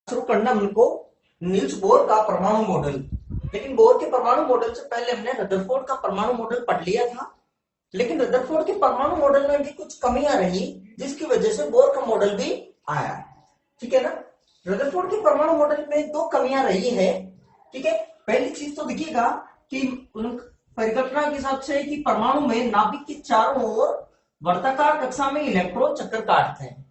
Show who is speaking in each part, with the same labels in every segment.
Speaker 1: शुरू करना हमको नील्स बोर का परमाणु मॉडल। लेकिन बोर के परमाणु मॉडल से पहले हमने रदरफोर्ड का परमाणु मॉडल पढ़ लिया था। लेकिन रदरफोर्ड के परमाणु मॉडल में भी कुछ कमियां रही, जिसकी वजह से बोर का मॉडल भी आया। ठीक है ना। रदरफोर्ड के परमाणु मॉडल में दो कमियां रही है। ठीक है। पहली चीज तो देखिएगा कि परिकल्पना के हिसाब से कि परमाणु में नाभिक के चारों ओर वर्ताकार कक्षा में इलेक्ट्रॉन चक्कर काटते हैं।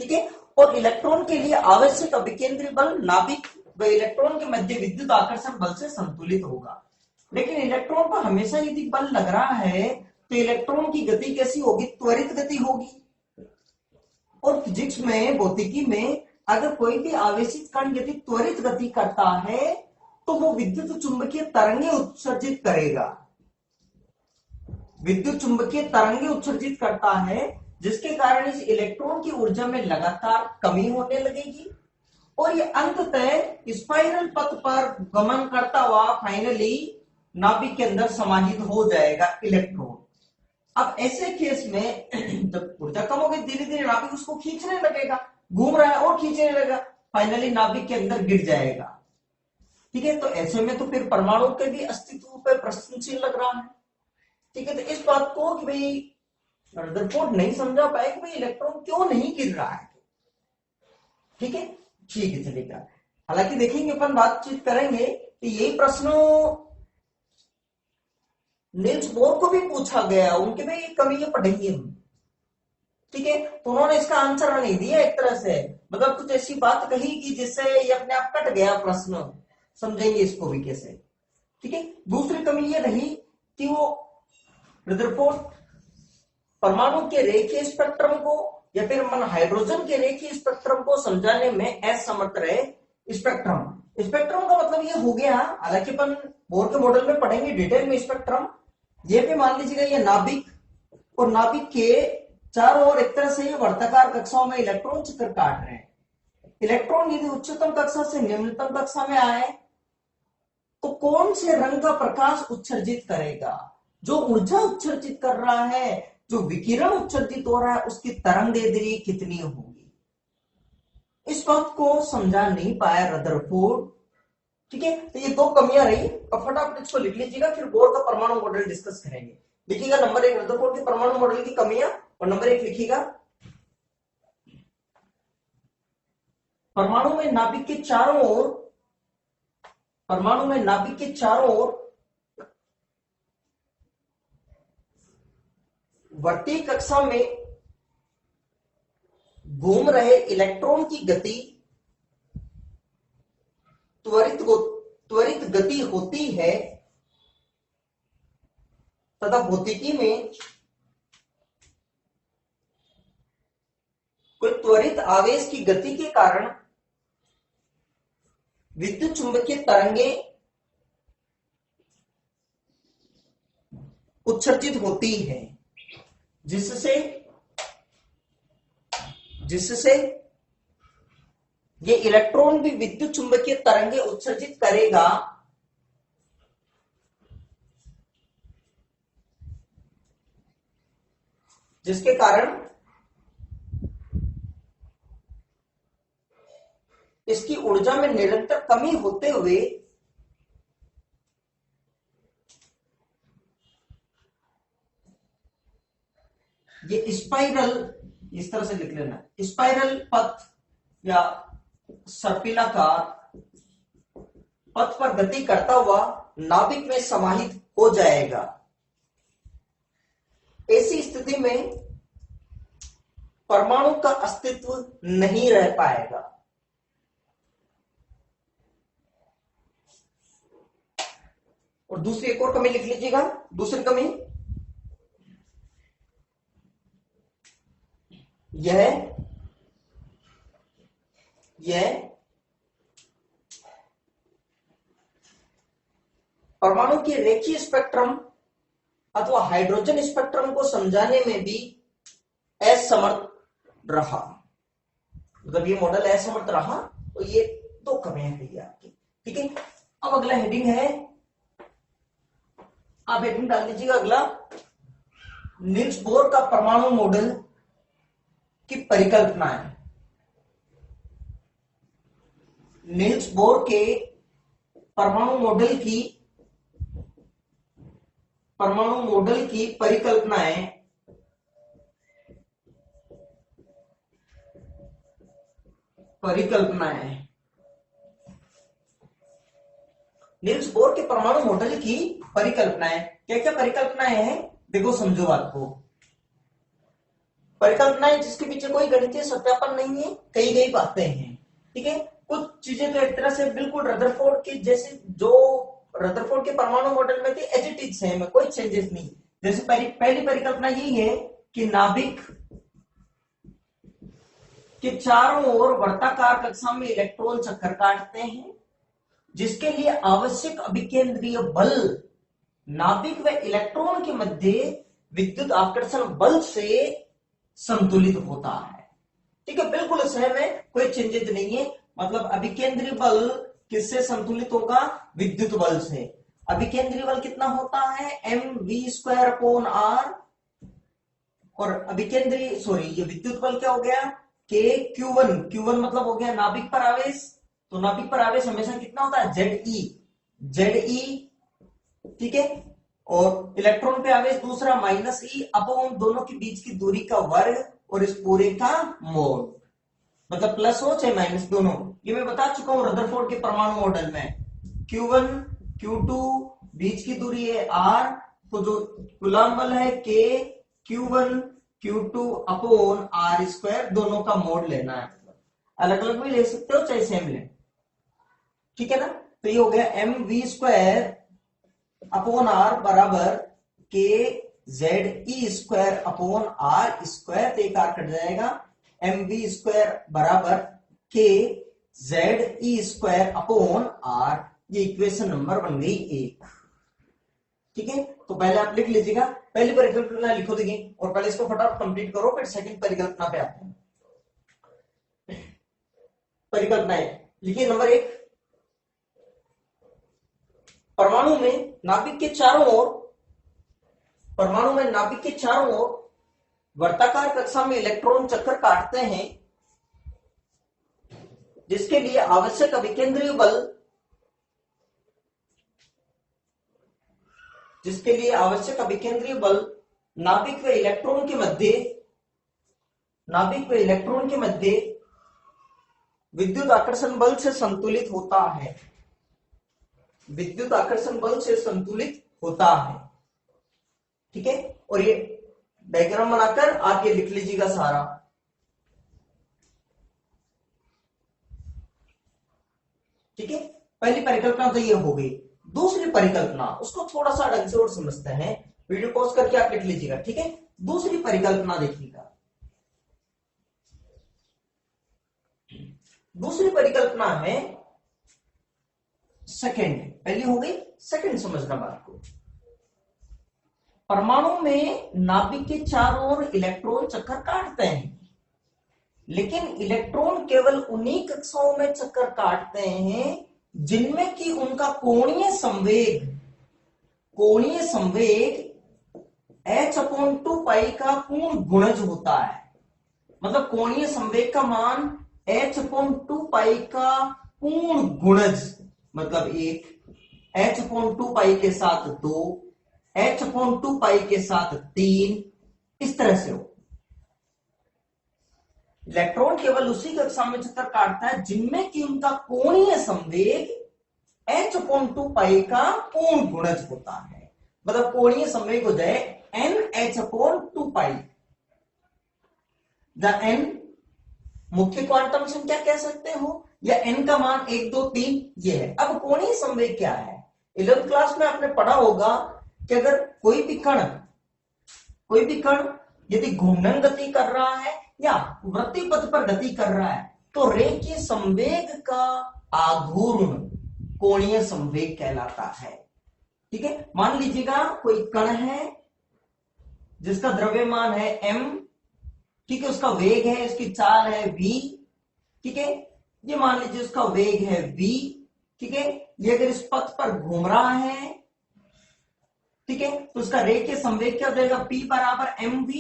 Speaker 1: ठीक है। और इलेक्ट्रॉन के लिए आवश्यक अभिकेंद्री बल नाभिक व इलेक्ट्रॉन के मध्य विद्युत आकर्षण बल से संतुलित होगा। लेकिन इलेक्ट्रॉन पर हमेशा यदि बल लग रहा है तो इलेक्ट्रॉन की गति कैसी होगी? त्वरित गति होगी। और फिजिक्स में, भौतिकी में अगर कोई भी आवेशित कण यदि त्वरित गति करता है तो वो विद्युत चुंबकीय तरंगे उत्सर्जित करेगा। विद्युत चुंबकीय तरंगे उत्सर्जित करता है, जिसके कारण इस इलेक्ट्रॉन की ऊर्जा में लगातार कमी होने लगेगी और ये अंततः स्पाइरल पथ पर गमन करता हुआ फाइनली नाभिक के अंदर समाहित हो जाएगा इलेक्ट्रॉन। अब ऐसे केस में जब ऊर्जा कम होगी, धीरे धीरे नाभिक उसको खींचने लगेगा, घूम रहा है और खींचने लगेगा, फाइनली नाभिक के अंदर गिर जाएगा। ठीक है। तो ऐसे में तो फिर परमाणु के भी अस्तित्व पर प्रश्न चिन्ह लग रहा है। ठीक है। तो इस बात को कि भाई रदरफोर्ड नहीं समझा पाए कि भाई इलेक्ट्रॉन क्यों नहीं गिर रहा है। ठीक है। ठीक है, चलेगा। हालांकि देखेंगे, अपन बातचीत करेंगे कि यही प्रश्न नील्स बोर को भी पूछा गया, उनके में ये कमियां पढ़ेंगे हम। ठीक है। तो उन्होंने इसका आंसर नहीं दिया एक तरह से, मतलब कुछ ऐसी बात कही कि जिससे ये अपने आप कट गया प्रश्न। समझेंगे इसको भी कैसे। ठीक है। दूसरी कमी ये रही कि वो रदरफोर्ड परमाणु के रेखीय स्पेक्ट्रम को या फिर मन हाइड्रोजन के रेखीय स्पेक्ट्रम को समझाने में असमर्थ रहे। स्पेक्ट्रम का मतलब ये हो गया, हालांकि अपन बोर के मॉडल में पढ़ेंगे डिटेल में स्पेक्ट्रम। ये भी मान लीजिएगा ये नाभिक, और नाभिक के चारों ओर एक तरह से ये वर्ताकार कक्षाओं में इलेक्ट्रॉन चक्कर काट रहे हैं। इलेक्ट्रॉन यदि उच्चतम कक्षा से निम्नतम कक्षा में आए तो कौन से रंग का प्रकाश उत्सर्जित करेगा? जो ऊर्जा उत्सर्जित कर रहा है, जो विकिरण उत्सर्जित हो रहा है, उसकी तरंगदैर्ध्य कितनी होगी? इस बात को समझा नहीं पाया रदरफोर्ड। ठीक है। तो ये दो कमियां रही, और फटाफट इसको लिख लीजिएगा, फिर बोर का परमाणु मॉडल डिस्कस करेंगे। लिखिएगा नंबर 1 रदरफोर्ड के परमाणु मॉडल की कमियां, और नंबर 1 लिखिएगा परमाणु में नाभिक के चारों ओर, परमाणु में नाभिक के चारों ओर वर्तीय कक्षा में घूम रहे इलेक्ट्रॉन की गति त्वरित गति होती है, तथा भौतिकी में कोई त्वरित आवेश की गति के कारण विद्युत चुंबकीय तरंगे उत्सर्जित होती है, जिससे ये इलेक्ट्रॉन भी विद्युत चुंबकीय तरंगे उत्सर्जित करेगा, जिसके कारण इसकी ऊर्जा में निरंतर कमी होते हुए ये स्पाइरल, इस तरह से लिख लेना, स्पाइरल पथ या सर्पिलाकार पथ पर गति करता हुआ नाभिक में समाहित हो जाएगा। ऐसी स्थिति में परमाणु का अस्तित्व नहीं रह पाएगा। और दूसरी एक और कमी लिख लीजिएगा। दूसरी कमी यह परमाणु के रेखीय स्पेक्ट्रम अथवा हाइड्रोजन स्पेक्ट्रम को समझाने में भी असमर्थ रहा। मतलब ये मॉडल असमर्थ रहा, तो ये दो कमियां है आपकी। ठीक है। अब अगला हेडिंग है, आप हेडिंग डाल दीजिएगा अगला, नील्स बोर का परमाणु मॉडल की परिकल्पना है। नील्स बोर के परमाणु मॉडल की परिकल्पनाएं नील्स बोर के परमाणु मॉडल की परिकल्पनाएं, क्या क्या परिकल्पनाएं हैं, देखो समझो बात को। परिकल्पनाएं जिसके पीछे कोई गणितीय सत्यापन नहीं है, कई बातें हैं, ठीक है। कुछ चीजें तो एक तरह से बिल्कुल रदरफोर्ड की जैसे, जो रदरफोर्ड के परमाणु मॉडल में थी एज इट इज सेम है, कोई चेंजेस नहीं। जैसे पहली परिकल्पना यही है कि नाभिक के चारों ओर वर्ताकार कक्षा में इलेक्ट्रॉन चक्कर काटते हैं, जिसके लिए आवश्यक अभिकेंद्रीय बल नाभिक व इलेक्ट्रॉन के मध्य विद्युत आकर्षण बल से संतुलित होता है, ठीक है। बिल्कुल सेम है, कोई चेंजेस नहीं है। मतलब अभिकेंद्रीय बल किससे संतुलित होगा, विद्युत बल से। अभिकेंद्रीय बल कितना होता है, mv²/r, और अभिकेंद्रीय ये विद्युत बल क्या हो गया, Q1 मतलब हो गया नाभिक पर आवेश। तो नाभिक पर आवेश हमेशा कितना होता है, ZE, ठीक है। और इलेक्ट्रॉन पे आवेश दूसरा -E अपॉन दोनों के बीच की दूरी का वर्ग और इस पूरे का मोड, मतलब प्लस हो चाहे माइनस दोनों। ये मैं बता चुका हूं रदरफोर्ड के परमाणु मॉडल में। Q1 Q2 बीच की दूरी है R, तो जो कूलम्ब बल है K, Q1 Q2 upon R², दोनों का मोड लेना है। अलग अलग भी ले सकते हो चाहे सेम ले, ठीक है ना। तो ये हो गया mv² अपॉन R बराबर KZE² अपॉन R², तो एक R कट जाएगा, mv² बराबर KZE² अपॉन R। ये इक्वेशन नंबर बन गई 1, ठीक है। तो पहले आप लिख लीजिएगा, पहली परिकल्पना लिखो देखिए, और पहले इसको फटाफट कंप्लीट करो, फिर सेकंड परिकल्पना पे आते हैं। परिकल्पनाएं लिखिए। नंबर 1, परमाणु में नाभिक के चारों ओर वर्ताकार कक्षा में इलेक्ट्रॉन चक्कर काटते हैं, जिसके लिए आवश्यक अभिकेंद्रीय बल नाभिक व इलेक्ट्रॉन के मध्य विद्युत आकर्षण बल से संतुलित होता है, ठीक है। और ये डायग्राम बनाकर आप ये लिख लीजिएगा सारा, ठीक है। पहली परिकल्पना तो ये हो गई। दूसरी परिकल्पना, उसको थोड़ा सा ढंग से और समझते हैं, वीडियो पॉज करके आप लिख लीजिएगा, ठीक है। दूसरी परिकल्पना देखिएगा। दूसरी परिकल्पना है सेकंड, पहली हो गई, सेकंड समझना बात को। परमाणु में नाभिक के चारों ओर इलेक्ट्रॉन चक्कर काटते हैं, लेकिन इलेक्ट्रॉन केवल उन्हीं कक्षाओं में चक्कर काटते हैं जिनमें कि उनका कोणीय संवेग h/2π का पूर्ण गुणज होता है। मतलब कोणीय संवेग का मान h/2π का पूर्ण गुणज, मतलब 1, h/2π के साथ 2, h/2π के साथ 3, इस तरह से हो। इलेक्ट्रॉन केवल उसी कक्षा में चक्कर काटता है जिनमें कि उनका कोणीय संवेग h/2π का पूर्ण गुणज होता है। मतलब कोणीय संवेग हो जाए nh/2π, जहां n मुख्य क्वांटम संख्या कह सकते हो, या n का मान 1 2 3 ये है। अब कोणीय संवेग क्या है, 11th क्लास में आपने पढ़ा होगा कि अगर कोई भी कण यदि घूर्णन गति कर रहा है या वृत्ति पथ पर गति कर रहा है, तो रेखीय संवेग का आघूर्ण कोणीय संवेग कहलाता है, ठीक है। मान लीजिएगा कोई कण है जिसका द्रव्यमान है m, ठीक है, उसका वेग है, इसकी चाल है v, ठीक है। ये मान लीजिए उसका वेग है v, ठीक है। ये अगर इस पथ पर घूम रहा है, ठीक है, तो उसका रेखीय संवेग क्या हो जाएगा, p बराबर mv,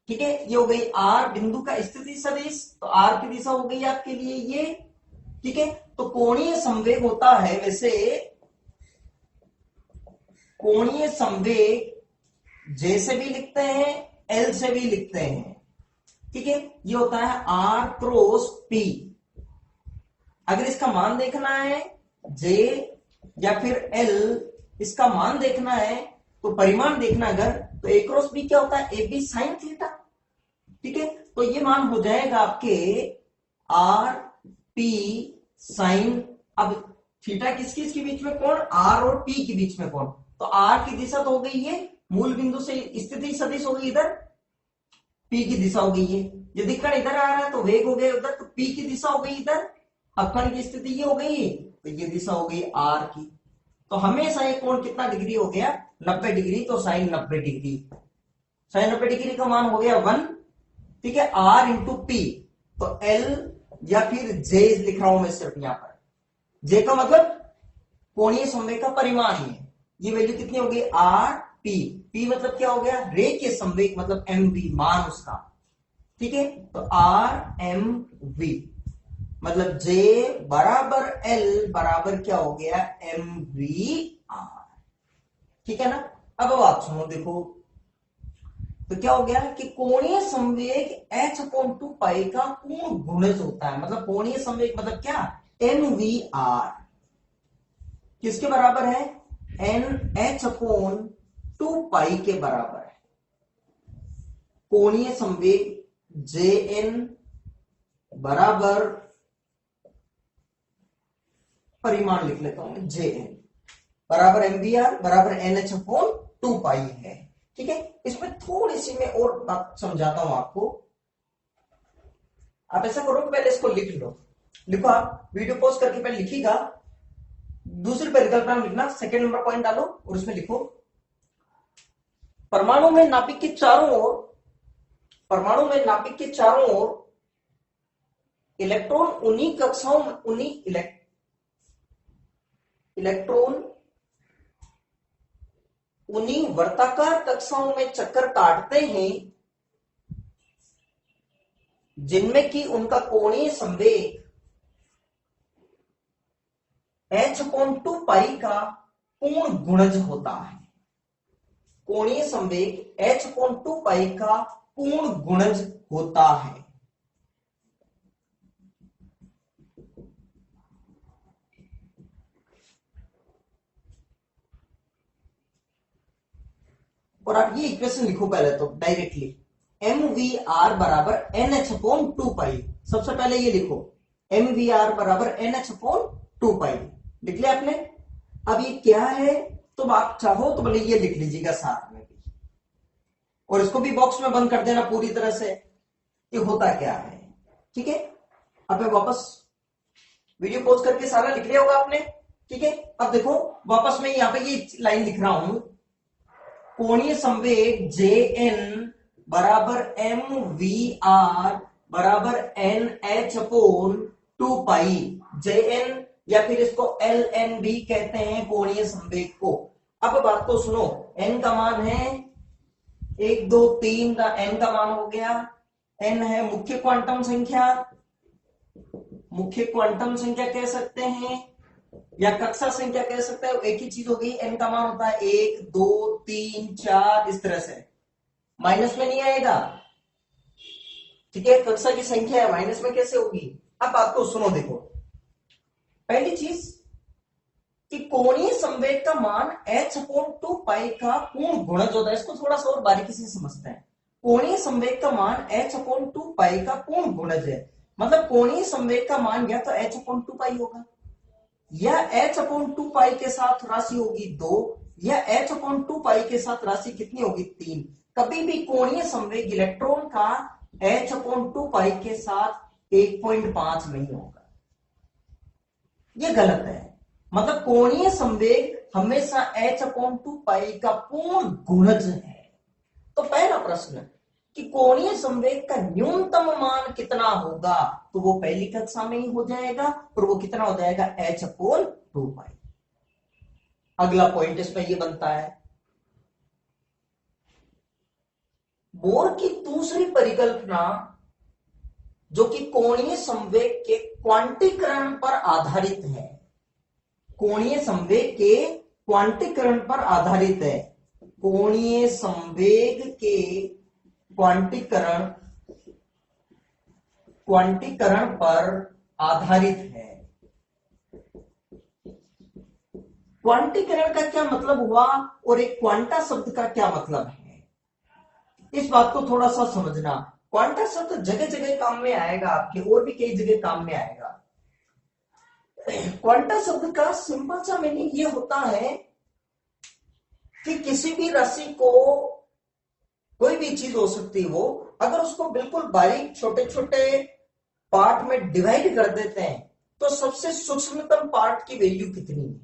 Speaker 1: ठीक है, ये हो गई आर बिंदु का स्थिति सदिश, तो आर की दिशा हो गई आपके लिए ये। ठीक है, तो कोणीय संवेग होता है, वैसे कोणीय संवेग जे से भी लिखते हैं, एल से भी लिखते हैं। ठीक है, ये होता है आर क्रॉस पी। अगर इसका मान देखना है जे या फिर एल, इसका मान देखना है तो परिमाण देखना अगर, तो ए क्रॉस बी क्या होता है, ए बी साइन थीटा। ठीक है, तो ये मान हो जाएगा आपके आर पी साइन, अब थीटा किस किस के बीच में कोण, आर और पी के बीच में कोण, तो आर की दिशा तो हो गई है मूल बिंदु से स्थिति सदिश हो गई इधर, पी की दिशा हो गई है, यदि कण इधर आ रहा है तो वेग हो गया उधर, तो पी की दिशा हो गई इधर, अब कण की स्थिति ये हो गई, तो ये दिशा हो गई आर की। तो हमेशा ये कोण कितना डिग्री हो गया, 90 डिग्री, तो साइन 90 डिग्री, साइन 90 डिग्री का मान हो गया 1। ठीक है, आर इंटू पी, तो एल या फिर जे लिख रहा हूं मैं सिर्फ यहां पर, जे का मतलब कोणीय संवेग का परिमाण ही है, ये वैल्यू कितनी हो गई आर पी, पी मतलब क्या हो गया, रेखीय संवेग मतलब एम वी, मान उसका। ठीक है, तो आर एम वी मतलब जे बराबर एल बराबर क्या हो गया, एम वी आर। ठीक है ना, अब बात सुनो, देखो तो क्या हो गया कि कोणीय संवेग h अपॉन 2 पाई का पूर्ण गुणज होता है, मतलब कोणीय संवेग मतलब क्या, एम वी आर किसके बराबर है, एन एच अपॉन 2 पाई के बराबर है। कोणीय संवेग जे एन बराबर, परिमाण लिख लेता हूं जे एन बराबर एम वी आर बराबर एन एच अपॉन 2 पाई है। ठीक है, इसमें थोड़ी सी मैं और बात समझाता हूं आपको। आप ऐसा करो पहले इसको लिख लो, लिखो, आप वीडियो पॉज करके पहले लिखिएगा, दूसरी परिकल्पना में लिखना, सेकंड नंबर पॉइंट डालो और उसमें लिखो, परमाणु में नाभिक के चारों ओर, परमाणु में नाभिक के चारों ओर इलेक्ट्रॉन उन्हीं कक्षाओं में, उन्हीं इलेक्ट्रॉन उन्हीं वर्ताकार कक्षाओं में चक्कर काटते हैं जिनमें कि उनका कोणीय संवेग h अपॉन 2 पाई का पूर्ण गुणज होता है। कोणीय संवेग h अपॉन 2 पाई का पूर्ण गुणज होता है। और आप ये इक्वेशन लिखो पहले तो डायरेक्टली, एम वी आर बराबर एन एच अपॉन 2 पाई, सबसे पहले ये लिखो एम वी आर बराबर एन एच अपॉन 2 पाई, लिख लिया आपने। अब ये क्या है, तो आप चाहो तो भले ये लिख लीजिएगा साथ में भी, और इसको भी बॉक्स में बंद कर देना पूरी तरह से, ये होता क्या है। ठीक है, अब मैं वापस वीडियो पॉज करके सारा लिख लिया होगा आपने। ठीक है, अब देखो वापस मैं यहां पे ये लाइन लिख रहा हूं, कोणीय संवेग जे एन बराबर एम वी आर बराबर एन एच अपोन 2 पाई, जे एन या फिर इसको एल एन भी कहते हैं कोणीय संवेग को। अब बात को सुनो, एन का मान है 1 2 3 का, एन का मान हो गया, एन है मुख्य क्वांटम संख्या, मुख्य क्वांटम संख्या कह सकते हैं या कक्षा संख्या कह सकते हैं, एक ही चीज हो गई। एन का मान होता है 1 2 3 4 इस तरह से, माइनस में नहीं आएगा। ठीक है, कक्षा की संख्या है, माइनस में कैसे होगी। अब बात को सुनो, देखो पहली चीज कि कोणीय संवेग का मान h अपॉन 2 पाई का पूर्ण गुणज होता है, इसको थोड़ा सा और बारीकी से समझते हैं। कोणीय संवेग का मान h अपॉन 2 पाई का पूर्ण गुणज है, मतलब कोणीय संवेग का मान या तो h अपॉन 2 पाई होगा, या h अपॉन 2 पाई के साथ राशि होगी 2, या h अपॉन 2 पाई के साथ राशि कितनी होगी 3। कभी भी कोणीय संवेग इलेक्ट्रॉन का h अपॉन 2 पाई के साथ 1.5 नहीं होगा, यह गलत है। मतलब कोणीय संवेग हमेशा h अपॉन 2 पाई का पूर्ण गुणज है। तो पहला प्रश्न कि कोणीय संवेग का न्यूनतम मान कितना होगा, तो वो पहली कक्षा में ही हो जाएगा, और वो कितना हो जाएगा h अपॉन 2 पाई। अगला पॉइंट इसमें ये बनता है, बोर की दूसरी परिकल्पना जो कि कोणीय संवेग के क्वांटीकरण पर आधारित है, कोणीय संवेग के क्वांटीकरण पर आधारित है, कोणीय संवेग के क्वांटीकरण पर आधारित है। क्वांटीकरण का क्या मतलब हुआ और एक क्वांटा शब्द का क्या मतलब है, इस बात को थोड़ा सा समझना। क्वांटा शब्द जगह जगह काम में आएगा, आपके और भी कई जगह काम में आएगा। क्वांटा शब्द का सिंपल सा मीनिंग ये होता है कि किसी भी राशि को, कोई भी चीज हो सकती है वो, अगर उसको बिल्कुल बारीक छोटे छोटे पार्ट में डिवाइड कर देते हैं तो सबसे सूक्ष्मतम पार्ट की वैल्यू कितनी है।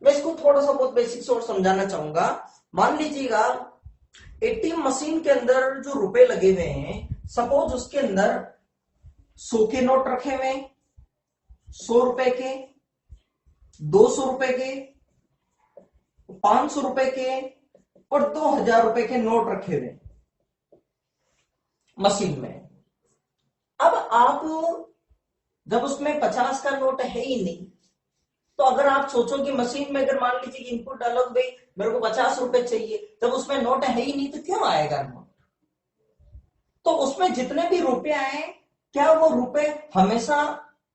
Speaker 1: मैं इसको थोड़ा सा बहुत बेसिक्स और समझाना चाहूंगा। मान लीजिएगा एटीएम मशीन के अंदर जो रुपए लगे हुए हैं, सपोज उसके अंदर 100 के नोट रखे हुए, 100 रुपए के, 200 रुपए के, 500 रुपए के और 2000 रुपए के नोट रखे हुए मशीन में। अब आप जब उसमें 50 का नोट है ही नहीं, तो अगर आप सोचो कि मशीन में अगर मान लीजिए कि इनपुट डालोगे भाई मेरे को 50 रुपए चाहिए, जब उसमें नोट है ही नहीं तो क्यों आएगा नोट। तो उसमें जितने भी रुपए आए, क्या वो रुपए हमेशा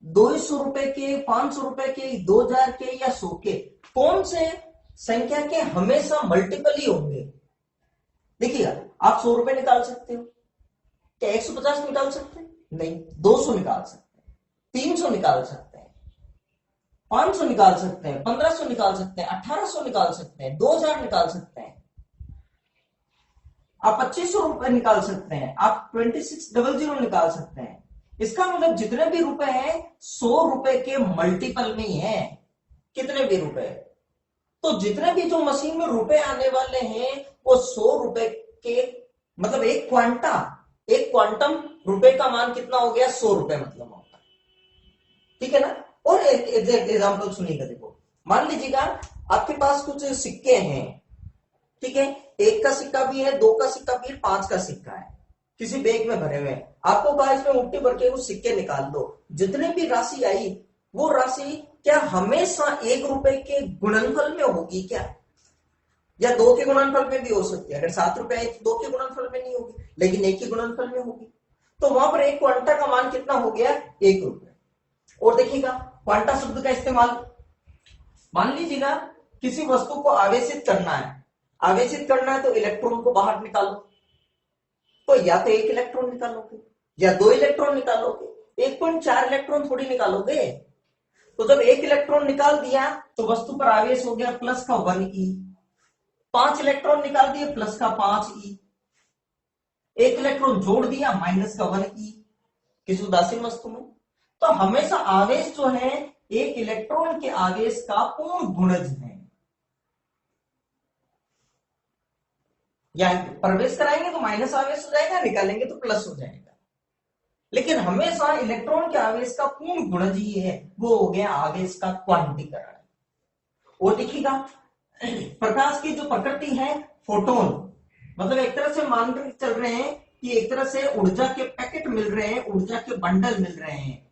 Speaker 1: 200 रुपए के, 500 रुपए के, 2000 के या 100 के, कौन से संख्या के हमेशा मल्टीपल ही होंगे। देखिएगा, आप 100 रुपए निकाल सकते हो, क्या 150 निकाल सकते हैं? नहीं। 200 निकाल सकते हैं, 300 निकाल सकते हैं, 500 निकाल सकते हैं, 1500 निकाल सकते हैं, 1800 निकाल सकते हैं, 2000 निकाल सकते हैं, आप 2500 रुपए निकाल सकते हैं, आप 2600 निकाल सकते हैं। इसका मतलब जितने भी रुपए हैं 100 रुपए के मल्टीपल में ही है, कितने भी रुपए। तो जितने भी जो मशीन में रुपए आने वाले हैं वो 100 रुपए के, मतलब एक क्वांटम रुपए का मान कितना हो गया? 100 रुपए मतलब होता है, ठीक है ना। और एक एग्जांपल सुनिएगा, देखो मान लीजिएगा आपके पास कुछ सिक्के हैं, ठीक है, 1 का सिक्का भी है, 2 का सिक्का भी है, 5 का सिक्का है, किसी बैग में भरे हुए हैं। आपको कहा इसमें मुट्ठी भर के वो सिक्के निकाल दो, जितने भी राशि आई वो राशि क्या हमेशा 1 रुपए के गुणनफल में होगी क्या, या 2 के गुणनफल में भी हो सकती है। अगर 7 रुपए आई तो 2 के गुणनफल में नहीं होगी, लेकिन 1 के गुणनफल में होगी। तो वहां पर एक क्वांटा का मान कितना हो गया? 1 रुपए। और देखिएगा क्वांटा शब्द का इस्तेमाल, मान लीजिएगा किसी वस्तु को आवेशित करना है तो इलेक्ट्रॉन को बाहर निकालो, तो या तो 1 इलेक्ट्रॉन निकालोगे या 2 इलेक्ट्रॉन निकालोगे, 1.4 इलेक्ट्रॉन थोड़ी निकालोगे। तो जब 1 इलेक्ट्रॉन निकाल दिया तो वस्तु पर आवेश हो गया प्लस का 1e, 5 इलेक्ट्रॉन निकाल दिए प्लस का 5e, 1 इलेक्ट्रॉन जोड़ दिया माइनस का 1e किसी उदासीन वस्तु में। तो हमेशा आवेश जो है 1 इलेक्ट्रॉन के आवेश का पूर्ण गुणज है, या प्रवेश कराएंगे तो माइनस आवेश हो जाएगा, निकालेंगे तो प्लस हो जाएगा, लेकिन हमेशा इलेक्ट्रॉन के आवेश का पूर्ण गुणज ही है, वो हो गया आवेश का क्वांटीकरण। और देखिएगा प्रकाश की जो प्रकृति है फोटोन, मतलब एक तरह से मान कर चल रहे हैं कि एक तरह से ऊर्जा के पैकेट मिल रहे हैं, ऊर्जा के बंडल मिल रहे हैं,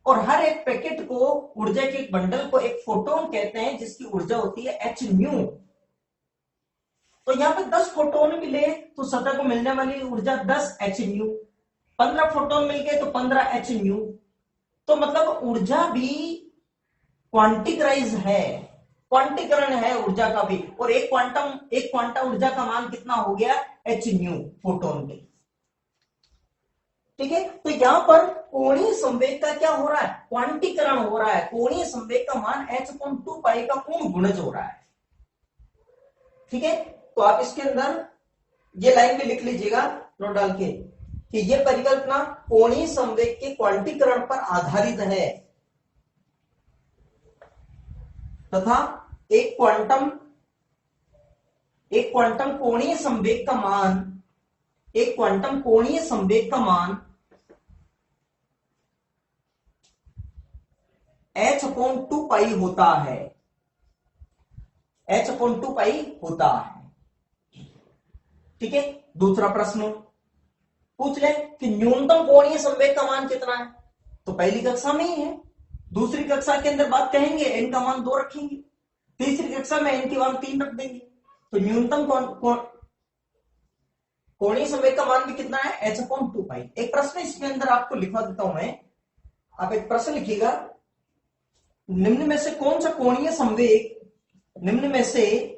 Speaker 1: और हर एक पैकेट को, ऊर्जा के एक बंडल को एक फोटोन कहते हैं, जिसकी ऊर्जा होती है h न्यू। तो यहाँ पे 10 फोटोन मिले तो सतह को मिलने वाली ऊर्जा 10 h न्यू, 15 फोटोन मिल गए तो 15 h न्यू। तो मतलब ऊर्जा भी क्वांटिकराइज है, क्वांटीकरण है ऊर्जा का भी। और एक क्वांटा ऊर्जा का मान कितना हो गया? h न्यू फोटोन के, ठीक है। तो यहां पर कोणीय संवेग का क्या हो रहा है? क्वांटीकरण हो रहा है। कोणीय संवेग का मान h/2 पाई का पूर्ण गुणज हो रहा है, ठीक है। तो आप इसके अंदर ये लाइन भी लिख लीजिएगा नोट डाल के कि ये परिकल्पना कोणीय संवेग के क्वांटीकरण पर आधारित है तथा एक क्वांटम कोणीय संवेग का मान h/2 पाई होता है, h/2 पाई होता है, ठीक है। दूसरा प्रश्न पूछ ले कि न्यूनतम कोणीय संवेग का मान कितना है, तो पहली कक्षा में ही है। दूसरी कक्षा के अंदर बात कहेंगे n का मान 2 रखेंगे, तीसरी कक्षा में n की मान 3 रख देंगे। तो न्यूनतम कोणीय संवेग का मान भी कितना है, h/2 पाई। एक प्रश्न इसके अंदर आपको लिखवा देता हूं मैं, आप एक प्रश्न लिखिएगा, निम्न में से कौन सा कोणीय संवेग, निम्न में से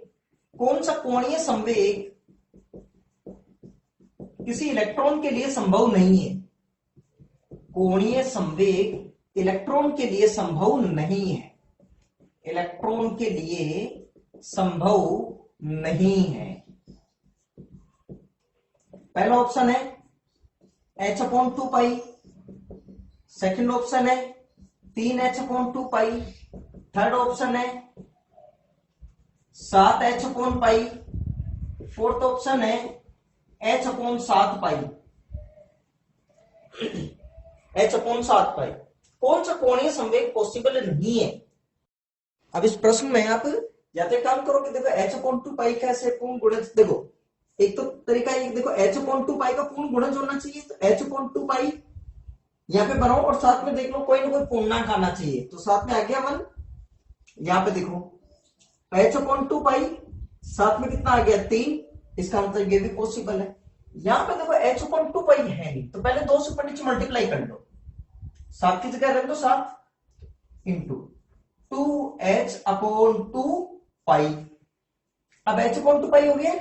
Speaker 1: कौन सा कोणीय संवेग किसी इलेक्ट्रॉन के लिए संभव नहीं है। कोणीय संवेग इलेक्ट्रॉन के लिए संभव नहीं है, इलेक्ट्रॉन के लिए संभव नहीं है। पहला ऑप्शन है h/2 पाई, सेकंड ऑप्शन है 3h/2 पाई, थर्ड ऑप्शन है 7h पाई, फोर्थ ऑप्शन है h/7 पाई। h/7 पाई कौन सा कोणीय संवेग पॉसिबल नहीं है। अब इस प्रश्न में आप या तो काम करो कि देखो h/2 पाई कैसे पूर्ण गुणज, देखो एक तो तरीका एक देखो h/2 पाई का पूर्ण गुणज होना चाहिए, तो h/2 पाई यहाँ पे बनाओ और साथ में देख लो कोई ना कोई पूर्णांक आना चाहिए, तो साथ में आ गया 1। यहाँ पे देखो h/2 पाई साथ में कितना आ गया 3, इसका मतलब ये भी पॉसिबल है। यहाँ पे देखो h/2 पाई है नहीं, तो पहले 2 से ऊपर नीचे मल्टीप्लाई कर लो, 7 की जगह रख दो 7 इंटू 2h/2 पाई। अब h/2 पाई हो गया,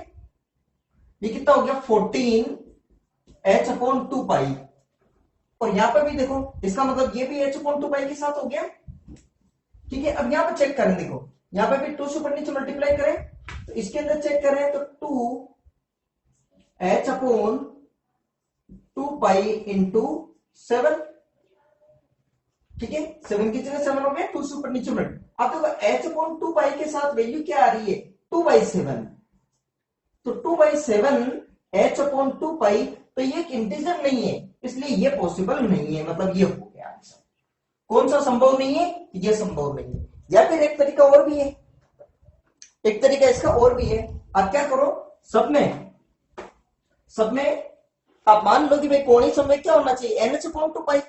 Speaker 1: ये कितना हो गया 14h/2 पाई। और यहां पर भी देखो इसका मतलब ये भी h/2 पाई के साथ हो गया, ठीक है। अब यहां पर चेक करें, देखो यहां पर भी 2 से ऊपर नीचे मल्टीप्लाई करें, तो इसके अंदर चेक करें तो 2h/2 पाई इंटू 7, ठीक है। 7 की जगह 7 हो गया, 2 से ऊपर नीचे मल्टीप्लाई। अब देखो h/2 पाई के साथ वैल्यू क्या आ रही है 2/7, तो 2/7 h/2 पाई, तो ये एक इंटीजर नहीं है, इसलिए ये पॉसिबल नहीं है, मतलब ये हो गया आंसर। कौन सा संभव नहीं है, ये संभव नहीं है। या फिर एक तरीका और भी है, एक तरीका इसका और भी है। आप क्या करो, सब में आप मान लो कि भाई कोणीय संवेग क्या होना चाहिए nh/2 पाई,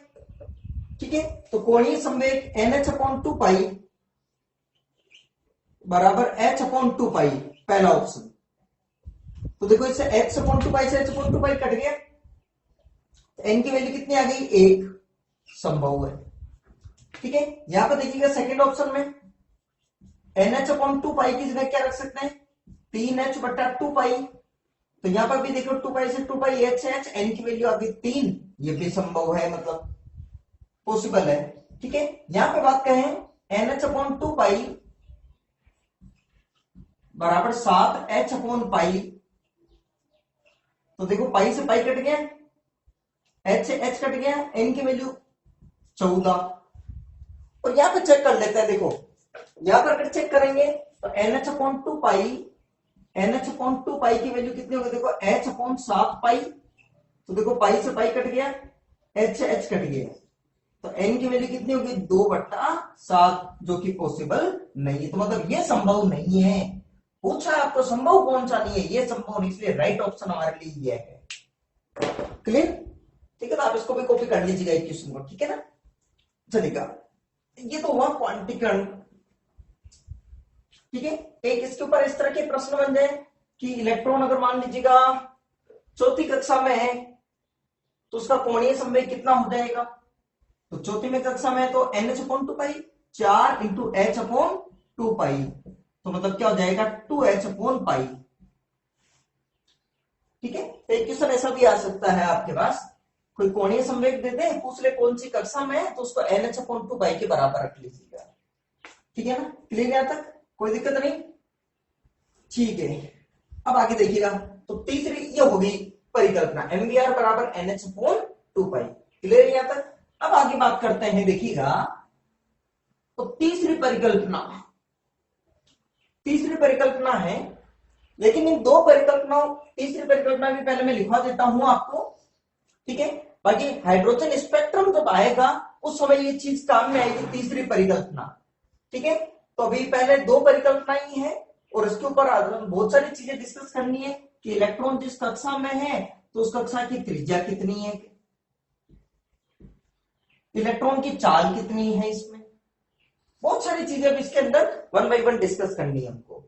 Speaker 1: ठीक है। तो कोणीय संवेग nh/2 पाई बराबर h/2 पाई, पहला ऑप्शन। तो देखो इससे h/2 पाई से h/2 पाई कट गया, तो n की वैल्यू कितनी आ गई 1, संभव है, ठीक है। यहां पर देखिएगा सेकंड ऑप्शन में nh/2 पाई की जगह क्या रख सकते हैं 3h/2 पाई, तो यहां पर भी देखो 2 पाई से 2 पाई h n की वैल्यू आ गई 3, ये भी संभव है, मतलब पॉसिबल है, ठीक है। यहां पे बात करें nh/2 पाई बराबर 7h पाई, तो देखो पाई से पाई कट गया, h से h कट गया, n की वैल्यू 14। और यहां पे चेक कर लेते हैं, देखो यहां पर अगर चेक करेंगे तो nh/2 पाई की वैल्यू कितनी होगी, देखो h/7 पाई, तो देखो पाई से पाई कट गया, h से h कट गया, तो n की वैल्यू कितनी होगी 2/7, जो कि पॉसिबल नहीं है। तो मतलब ये संभव नहीं है। पूछा आपको संभव कौन सा नहीं है, ये संभव नहीं, इसलिए राइट ऑप्शन हमारे लिए ये है। क्लियर, ठीक है। तो आप इसको भी कॉपी कर लीजिएगा एक क्वेश्चन को, ठीक है ना। चलेगा, ये तो हुआ क्वांटिकरण, ठीक है। एक इसके ऊपर इस तरह के प्रश्न बन जाए कि इलेक्ट्रॉन अगर मान लीजिएगा चौथी कक्षा में है तो उसका कोणीय संवेग कितना हो जाएगा, तो चौथी में कक्षा में तो nh/2 पाई 4 इंटू h/2 पाई, तो मतलब क्या हो जाएगा 2h पाई, ठीक है। एक क्वेश्चन ऐसा भी आ सकता है आपके पास, कोई कोणीय संवेग देते हैं, पूछ ले कौन सी कक्षा में है, तो उसको nh/2 पाई के बराबर रख लीजिएगा, ठीक है ना। क्लियर यहां तक, कोई दिक्कत नहीं, ठीक है। अब आगे देखिएगा, तो तीसरी ये होगी परिकल्पना mvr बराबर nh/2 पाई। क्लियर यहां तक। अब आगे बात करते हैं, देखिएगा तो तीसरी परिकल्पना है, लेकिन इन दो परिकल्पनाओं, तीसरी परिकल्पना भी पहले मैं लिखवा देता हूं आपको, ठीक है। बाकी हाइड्रोजन स्पेक्ट्रम जब आएगा उस समय ये चीज काम में आएगी, तीसरी परिकल्पना, ठीक है। तो अभी पहले दो परिकल्पना ही है और इसके ऊपर बहुत सारी चीजें डिस्कस करनी है, कि इलेक्ट्रॉन जिस कक्षा में है तो उस कक्षा की त्रिज्या कितनी है, इलेक्ट्रॉन की चाल कितनी है, इसमें बहुत सारी चीजें अब इसके अंदर वन बाई वन डिस्कस करनी है हमको।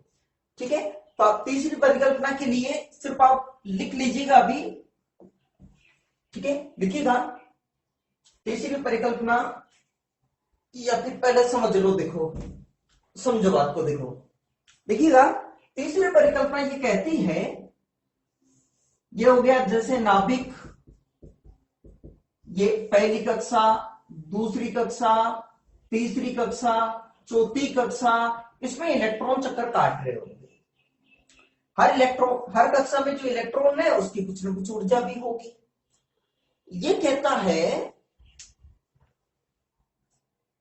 Speaker 1: ठीक है, तो आप तीसरी परिकल्पना के लिए सिर्फ आप लिख लीजिएगा अभी। ठीक है, लिखिएगा तीसरी परिकल्पना, या फिर पहले समझ लो, देखो समझो बात को, देखो देखिएगा। तीसरी परिकल्पना ये कहती है, ये हो गया जैसे नाभिक, ये पहली कक्षा, दूसरी कक्षा, तीसरी कक्षा, चौथी कक्षा, इसमें इलेक्ट्रॉन चक्कर काट रहे होंगे। हर कक्षा में जो इलेक्ट्रॉन है उसकी कुछ न कुछ ऊर्जा भी होगी। ये कहता है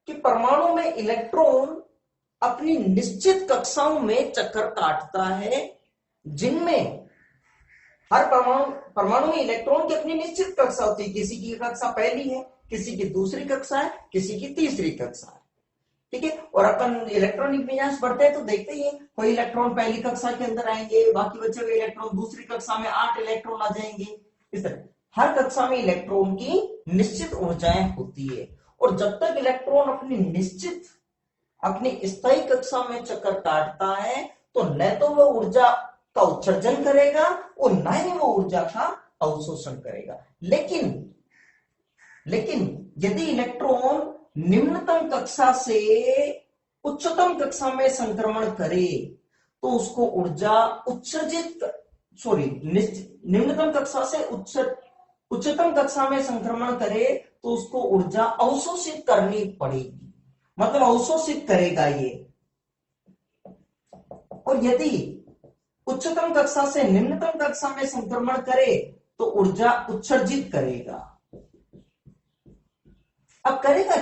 Speaker 1: कि परमाणु में इलेक्ट्रॉन अपनी निश्चित कक्षाओं में चक्कर काटता है, जिनमें हर परमाणु में इलेक्ट्रॉन की अपनी निश्चित कक्षा होती है। किसी की कक्षा पहली है, किसी की दूसरी कक्षा है, किसी की तीसरी कक्षा है। ठीक है, और अपन इलेक्ट्रॉनिक विन्यास बढ़ते हैं तो देखते ही है, कोई इलेक्ट्रॉन पहली कक्षा के अंदर आएंगे, बाकी बचे हुए इलेक्ट्रॉन दूसरी कक्षा में 8 इलेक्ट्रॉन आ जाएंगे। इस तरह हर कक्षा में इलेक्ट्रॉन की निश्चित ऊर्जाएं होती है, और जब तक इलेक्ट्रॉन अपनी स्थायी कक्षा में चक्कर काटता है तो न तो वह ऊर्जा का उत्सर्जन करेगा और न ही वो ऊर्जा का अवशोषण करेगा। लेकिन यदि इलेक्ट्रॉन निम्नतम कक्षा से उच्चतम कक्षा में संक्रमण करे तो उसको ऊर्जा निम्नतम कक्षा से उच्चतम कक्षा में संक्रमण करे तो उसको ऊर्जा अवशोषित करनी पड़ेगी, मतलब अवशोषित करेगा ये। और यदि उच्चतम कक्षा से निम्नतम कक्षा में संक्रमण करे तो ऊर्जा उत्सर्जित करेगा। अब करेगा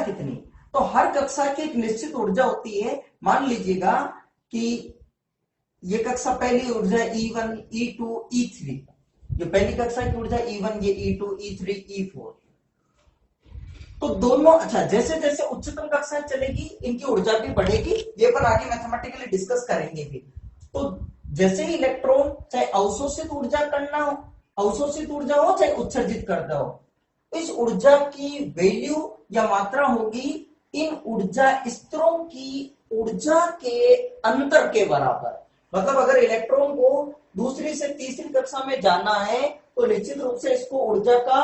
Speaker 1: कितनी? तो हर कक्षा की एक निश्चित ऊर्जा होती है। मान लीजिएगा कि ये कक्षा पहली ऊर्जा E1, E2, E3, ये पहली कक्षा की ऊर्जा E1, ये E2, E3, E4। तो दोनों, अच्छा, जैसे जैसे उच्चतम कक्षा चलेगी इनकी ऊर्जा भी बढ़ेगी, ये पर आगे मैथमेटिकली डिस्कस करेंगे भी। तो जैसे ही इलेक्ट्रॉन चाहे अवशोषित ऊर्जा हो चाहे उत्सर्जित करना हो, इस ऊर्जा की वैल्यू या मात्रा होगी इन ऊर्जा स्तरों की ऊर्जा के अंतर के बराबर। मतलब अगर इलेक्ट्रॉन को दूसरी से तीसरी कक्षा में जाना है तो निश्चित रूप से इसको ऊर्जा का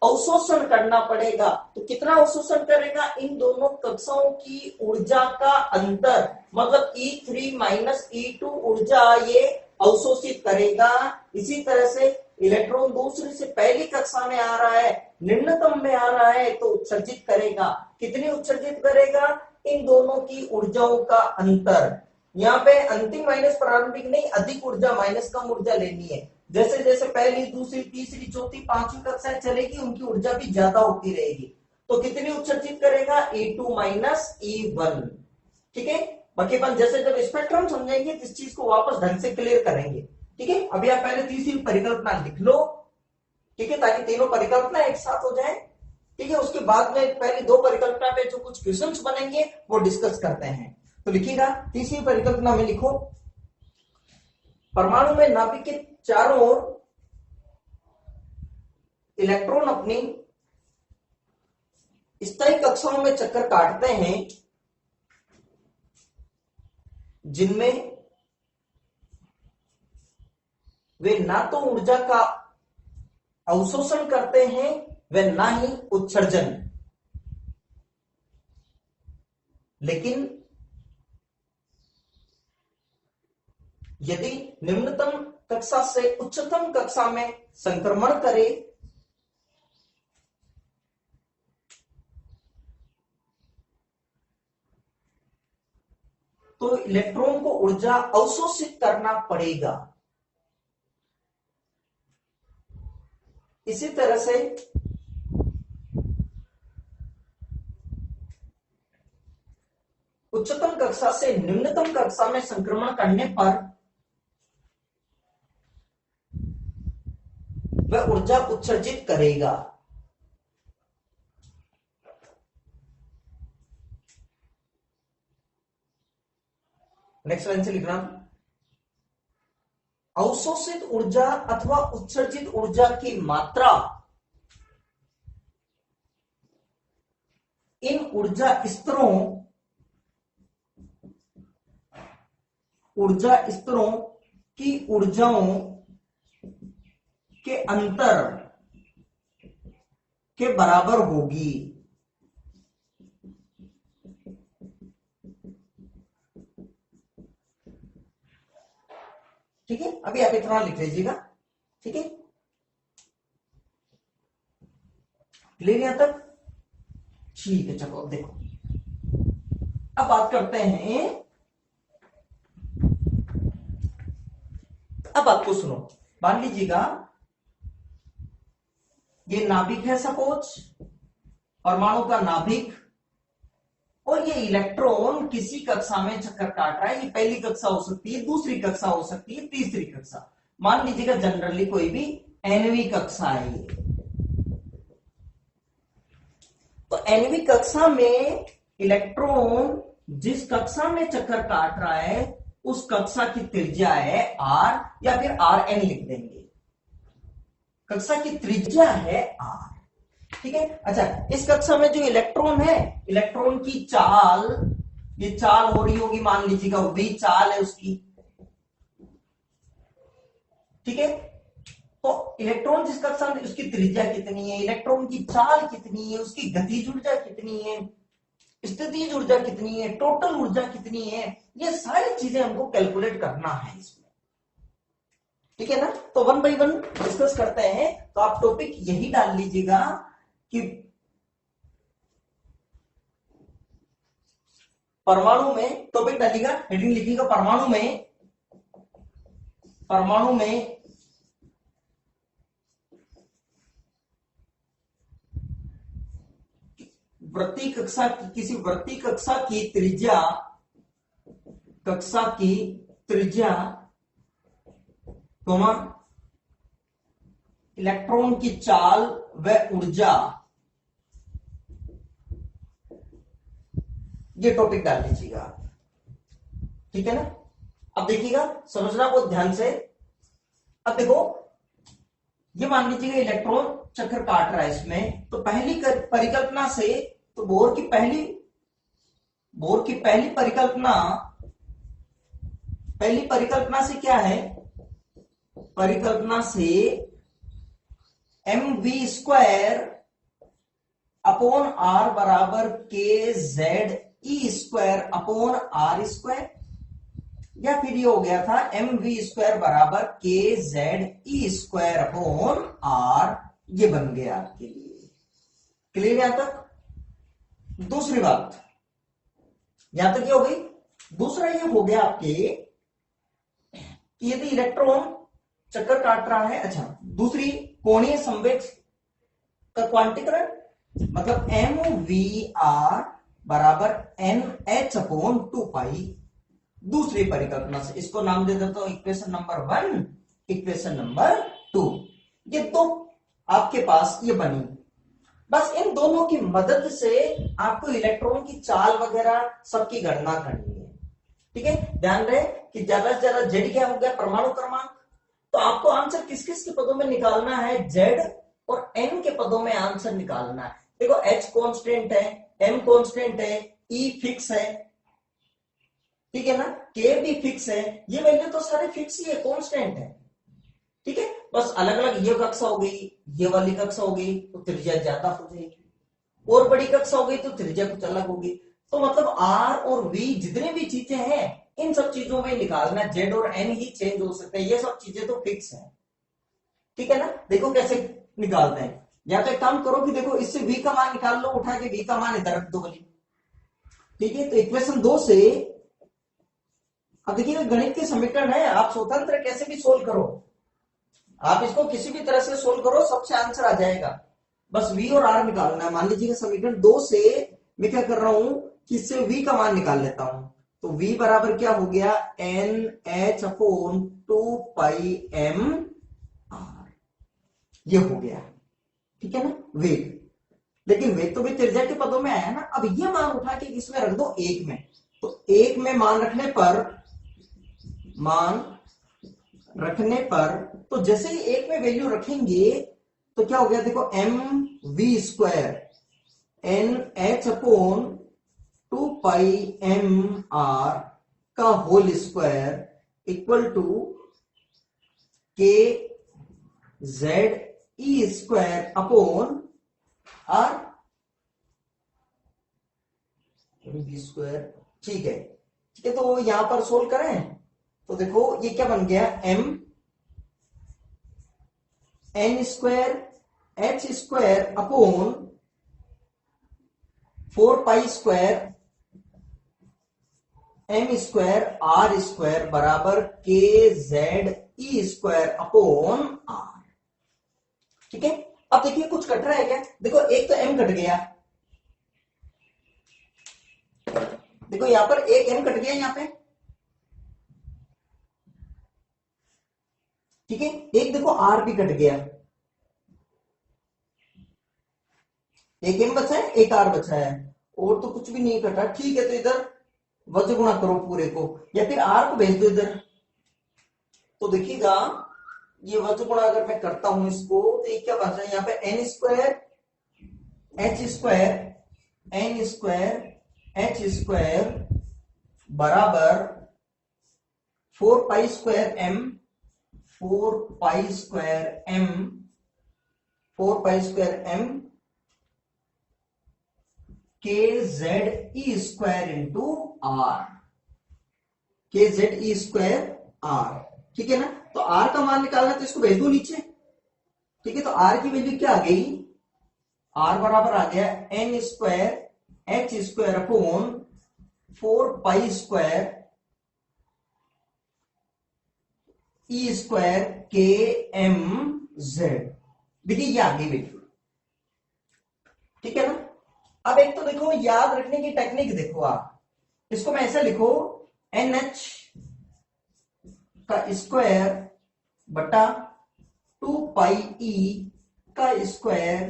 Speaker 1: अवशोषण करना पड़ेगा। तो कितना अवशोषण करेगा? इन दोनों कक्षाओं की ऊर्जा का अंतर, मतलब E3 माइनस E2 ऊर्जा ये अवशोषित करेगा। इसी तरह से इलेक्ट्रॉन दूसरी से पहली कक्षा में आ रहा है, निम्नतम में आ रहा है तो उत्सर्जित करेगा। कितनी उत्सर्जित करेगा? इन दोनों की ऊर्जाओं का अंतर। यहाँ पे अंतिम माइनस प्रारंभिक नहीं, अधिक ऊर्जा माइनस कम ऊर्जा लेनी है। जैसे जैसे पहली, दूसरी, तीसरी, चौथी, पांचवी कक्षाएं चलेगी उनकी ऊर्जा भी ज्यादा होती रहेगी। तो कितनी उत्सर्जित करेगा? E2 minus E1। ठीक है, बाकी अपन जैसे जब स्पेक्ट्रम समझेंगे इस चीज को वापस ढंग से क्लियर करेंगे। ठीक है, अभी आप पहले तीसरी परिकल्पना लिख लो, ठीक है, ताकि तीनों परिकल्पना एक साथ हो जाए। ठीक है, उसके बाद में पहले दो परिकल्पना पे जो कुछ क्वेश्चंस बनेंगे वो डिस्कस करते हैं। तो लिखिएगा, तीसरी परिकल्पना में लिखो, परमाणु में नाभिक के चारों ओर इलेक्ट्रॉन अपनी स्थायी कक्षाओं में चक्कर काटते हैं, जिनमें वे ना तो ऊर्जा का अवशोषण करते हैं व ना ही उत्सर्जन। लेकिन यदि निम्नतम कक्षा से उच्चतम कक्षा में संक्रमण करे तो इलेक्ट्रॉन को ऊर्जा अवशोषित करना पड़ेगा। इसी तरह से उच्चतम कक्षा से निम्नतम कक्षा में संक्रमण करने पर वह ऊर्जा उत्सर्जित करेगा। नेक्स्ट लाइन से लिखना, अवशोषित ऊर्जा अथवा उत्सर्जित ऊर्जा की मात्रा इन ऊर्जा स्तरों की ऊर्जाओं के अंतर के बराबर होगी। ठीक है, अभी आप इतना लिख लीजिएगा। ठीक है, क्लियर यहां तक? ठीक है, चलो अब देखो, अब बात करते हैं। अब आपको सुनो, मान लीजिएगा ये नाभिक है सपोज, परमाणु का नाभिक, और ये इलेक्ट्रॉन किसी कक्षा में चक्कर काट रहा है। ये पहली कक्षा हो सकती है, दूसरी कक्षा हो सकती है, तीसरी कक्षा, मान लीजिएगा जनरली कोई भी nवीं कक्षा है ये। तो nवीं कक्षा में इलेक्ट्रॉन जिस कक्षा में चक्कर काट रहा है उस कक्षा की त्रिज्या है r, या फिर Rn लिख देंगे। कक्षा की त्रिज्या है r। ठीक है, अच्छा, इस कक्षा में जो इलेक्ट्रॉन है, इलेक्ट्रॉन की चाल, ये चाल हो रही होगी, मान लीजिएगा v चाल है उसकी। ठीक है, तो इलेक्ट्रॉन जिस कक्षा में, उसकी त्रिज्या कितनी है, इलेक्ट्रॉन की चाल कितनी है, उसकी गतिज ऊर्जा कितनी है, स्थितिज ऊर्जा कितनी है, टोटल ऊर्जा कितनी है, ये सारी चीजें हमको कैलकुलेट करना है इसमें। ठीक है ना, तो वन बाई वन डिस्कस करते हैं। तो आप टॉपिक यही डाल लीजिएगा कि परमाणु में, टॉपिक डालिएगा, हेडिंग लिखिएगा परमाणु में वृत्तीय कक्षा की, किसी वृत्तीय कक्षा की त्रिज्या इलेक्ट्रॉन की चाल व ऊर्जा, ये टॉपिक डाल लीजिएगा। ठीक है ना, अब देखिएगा, समझना बहुत ध्यान से। अब देखो, ये मान लीजिएगा इलेक्ट्रॉन चक्कर काट रहा है इसमें, तो पहली परिकल्पना से, तो बोर की पहली परिकल्पना से क्या है, परिकल्पना से mv² अपॉन r बराबर kZe² या फिर ये हो गया था mv² बराबर kZe² अपॉन r, ये बन गया आपके लिए। क्लियर यहां तक? दूसरी बात, यहां तक ये हो गई। दूसरा ये हो गया आपके कि यदि इलेक्ट्रॉन चक्कर काट रहा है, अच्छा, दूसरी कोणीय संवेग का क्वांटीकरण, मतलब mvr बराबर nh अपॉन 2π। दूसरी परिकल्पना से इसको नाम दे देता हूं इक्वेशन नंबर 1, इक्वेशन नंबर 2। ये दो आपके पास ये बनी। बस इन दोनों की मदद से आपको इलेक्ट्रॉन की चाल वगैरह सबकी गणना करनी है। ठीक है, ध्यान रहे कि ज्यादा से ज्यादा जेड क्या हो गया, परमाणु क्रमांक। तो आपको आंसर किस किस के पदों में निकालना है, जेड और एन के पदों में आंसर निकालना है। देखो, एच कांस्टेंट है, एम कांस्टेंट है, ई फिक्स है, ठीक है ना, के भी फिक्स है, ये वैल्यू तो सारे फिक्स ही है, कांस्टेंट है। ठीक है, बस अलग अलग ये कक्षा हो गई, ये वाली कक्षा हो गई तो त्रिज्या ज्यादा हो जाएगी, और बड़ी कक्षा हो गई तो त्रिज्या कुछ अलग होगी। तो मतलब आर और वी जितने भी चीजें हैं, इन सब चीजों में निकालना, जेड और एन ही चेंज हो सकते हैं, ये सब चीजें तो फिक्स है। ठीक है ना, देखो कैसे निकालते हैं। या तो एक काम करो कि देखो, इससे v का मान निकाल लो, उठा के v का मान इधर रख दो बली। ठीक है, तो इक्वेशन 2 से अब देखिए गणित के समीकरण है, आप स्वतंत्र कैसे भी सोल्व करो, आप इसको किसी भी तरह से सोल्व करो, सबसे आंसर आ जाएगा। बस v और r निकालना है। मान लीजिए समीकरण 2 से मैं क्या कर रहा हूं कि इससे v का मान निकाल लेता हूं। तो v बराबर क्या हो गया, NH अपॉन 2πm r, ये हो गया। ठीक है ना, वेग। लेकिन वेग तो भी त्रिज्या के पदों में आया ना। अब ये मान उठा के इसमें रख दो 1 में, तो 1 में मान रखने पर मान रखने पर, तो जैसे ही एक में वैल्यू रखेंगे तो क्या हो गया, देखो M V square N H upon 2 pi M R का whole square equal to K Z E square upon R V square. ठीक है, ठीक है, तो यहां पर सोल्व करें तो देखो ये क्या बन गया, M N square H square upon 4 pi square M square R square बराबर K Z E square upon R. ठीक है, अब देखिए कुछ कट रहा है क्या, देखो एक तो एम कट गया, देखो यहां पर एक एम कट गया यहां पे, ठीक है, एक देखो आर भी कट गया, एक एम बचा है एक आर बचा है, और तो कुछ भी नहीं कटा। ठीक है, तो इधर वज्र गुणा करो पूरे को, या फिर आर को भेज दो इधर, तो देखिएगा ये वज्र गुणा अगर मैं करता हूं इसको तो ये क्या बच रहा है, यहाँ पे एन स्क्वायर एच स्क्वायर बराबर 4 pi square M 4 pi square M K Z E square into R, K Z E square R. ठीक है ना, तो आर का मान निकालना तो इसको भेज दो नीचे। ठीक है, तो आर की वैल्यू क्या आ गई, आर बराबर आ गया N square H square upon 4 pi square E square K M Z. देखिए ये आ गई वैल्यू। ठीक है ना, अब एक तो देखो याद रखने की टेक्निक देखो, आप इसको मैं ऐसा लिखो एन एच का स्क्वायर बटा 2 पाई ई का स्क्वायर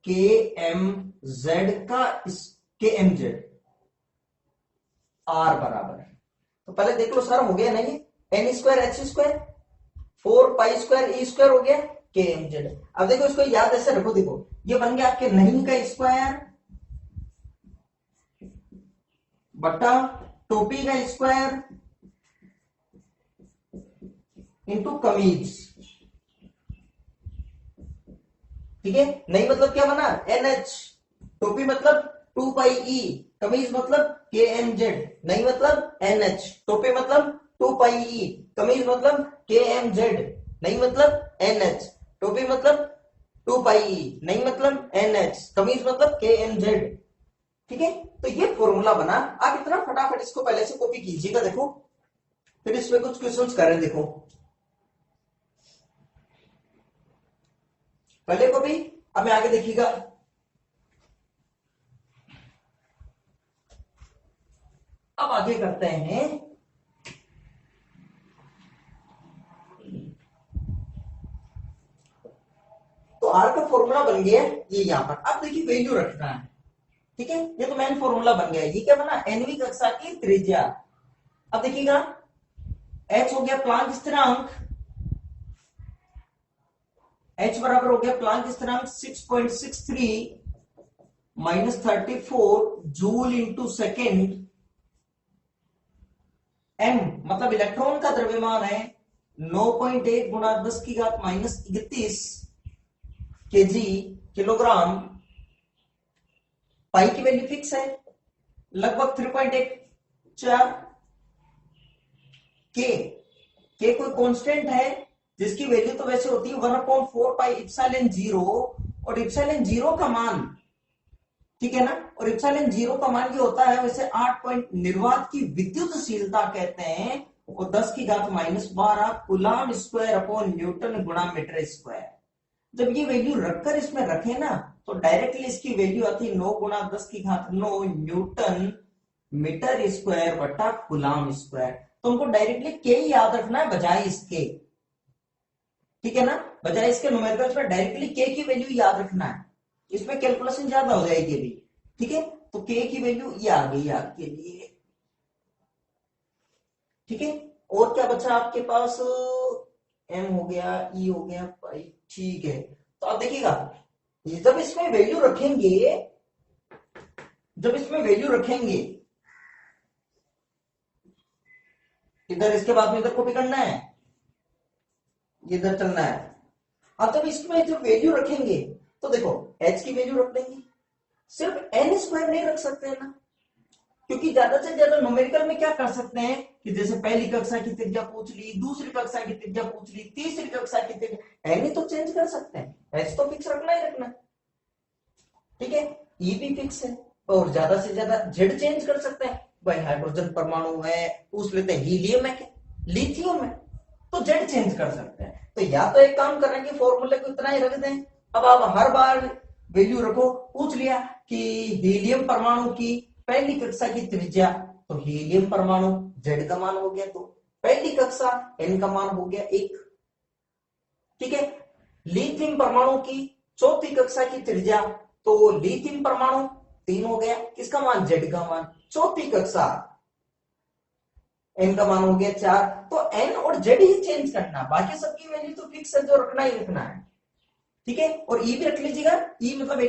Speaker 1: के एम जेड का के एम जेड आर बराबर। तो पहले देख लो सर हो गया नहीं, N square H square 4 pi square E square हो गया के एम जेड। अब देखो इसको याद ऐसे रखो, देखो ये बन गया आपके नहीं का स्क्वायर बटा टोपी का स्क्वायर इंटू कमीज। ठीक है, नहीं मतलब क्या बना, एन एच, टोपी मतलब 2 पाई ई, कमीज मतलब के एम जेड, नहीं मतलब एन एच, टोपी मतलब 2 पाई ई, कमीज मतलब के एम जेड, नहीं मतलब एन एच, टोपी मतलब 2 पाई ई, नहीं मतलब एन एच, कमीज मतलब के एम जेड। ठीक है, तो ये फॉर्मूला बना। आप इतना फटाफट इसको पहले से कॉपी कीजिएगा, देखो फिर इसमें कुछ क्वेश्चंस करें, देखो पहले को भी, अब मैं आगे देखिएगा। अब आगे करते हैं, तो आर का फॉर्मूला बन गया ये यहां पर। अब देखिए वैल्यू रखना है। ठीक है, ये तो मेन फॉर्मूला बन गया, ये क्या बना, एनवी कक्षा की त्रिज्या। अब देखिएगा एच हो गया प्लांक स्थिरांक, एच बराबर हो गया प्लांक स्थिरांक 6.63 minus 34 joule into second. M मतलब इलेक्ट्रॉन का द्रव्यमान है 9.1 गुणा 10 की घात माइनस 31 केजी किलोग्राम। पाई की वैल्यू फिक्स है लगभग 3.14। के कोई कांस्टेंट है जिसकी वैल्यू तो वैसे होती है 1/4 पाई इप्सिलॉन जीरो, और इप्सिलॉन जीरो का मान, ठीक है ना, और इप्सिलॉन जीरो का मान ये होता है वैसे 8 पॉइंट, निर्वात की विद्युतशीलता कहते हैं वो 10 की घात minus 12 coulomb square upon Newton गुणा मीटर स्क्वायर। जब ये वैल्यू रखकर इसमें रखे ना तो डायरेक्टली इसकी वैल्यू आती 9 गुणा 10 की घात 9 न्यूटन मीटर स्क्वायर बटा कूलम स्क्वायर। तो हमको डायरेक्टली के ही याद रखना है बजाय इसके, ठीक है ना, बजाय इसके न्यूमेरिकल्स में डायरेक्टली के की वैल्यू याद रखना है, इसमें कैलकुलेशन ज्यादा हो जाएगी अभी। ठीक है, तो के की वैल्यू ये आ गई आपके लिए। ठीक है, और क्या बचा आपके पास, m हो गया, e हो गया, पाई, ठीक है। तो अब देखिएगा, जब इसमें वैल्यू रखेंगे, इधर इसके बाद में इधर कॉपी करना है, इधर चलना है। अब जब इसमें जो वैल्यू रखेंगे तो देखो h की वैल्यू रख देंगे, सिर्फ n स्क्वायर नहीं रख सकते हैं ना, क्योंकि ज्यादा से ज्यादा न्यूमेरिकल में क्या कर सकते हैं कि जैसे पहली कक्षा की त्रिज्या पूछ ली, दूसरी कक्षा की त्रिज्या पूछ ली, तीसरी कक्षा की त्रिज्या, n ही तो चेंज कर सकते हैं, h तो फिक्स रखना ही रखना, ठीक है। e भी फिक्स है, और ज्यादा से ज्यादा z चेंज कर सकते हैं, भाई हाइड्रोजन परमाणु है, पूछ लेते हैं हीलियम है क्या, लिथियम है, तो z चेंज कर सकते हैं। तो या तो एक काम करें कि फॉर्मूले को इतना ही रख दें, अब आप हर बार वैल्यू रखो, पूछ लिया कि हीलियम परमाणु की पहली कक्षा की त्रिज्या, तो हीलियम परमाणु z का मान हो गया 2, पहली कक्षा n का मान हो गया 1, ठीक है। लिथियम परमाणु की चौथी कक्षा की त्रिज्या, तो लिथियम परमाणु 3 हो गया, किसका मान, z का मान, चौथी कक्षा n का मान हो गया 4, तो n और z ही चेंज करना, बाकी सबकी वैल्यू तो फिक्स है, जो रखना ही रखना है, ठीक है। और e भी रख लीजिएगा, e मतलब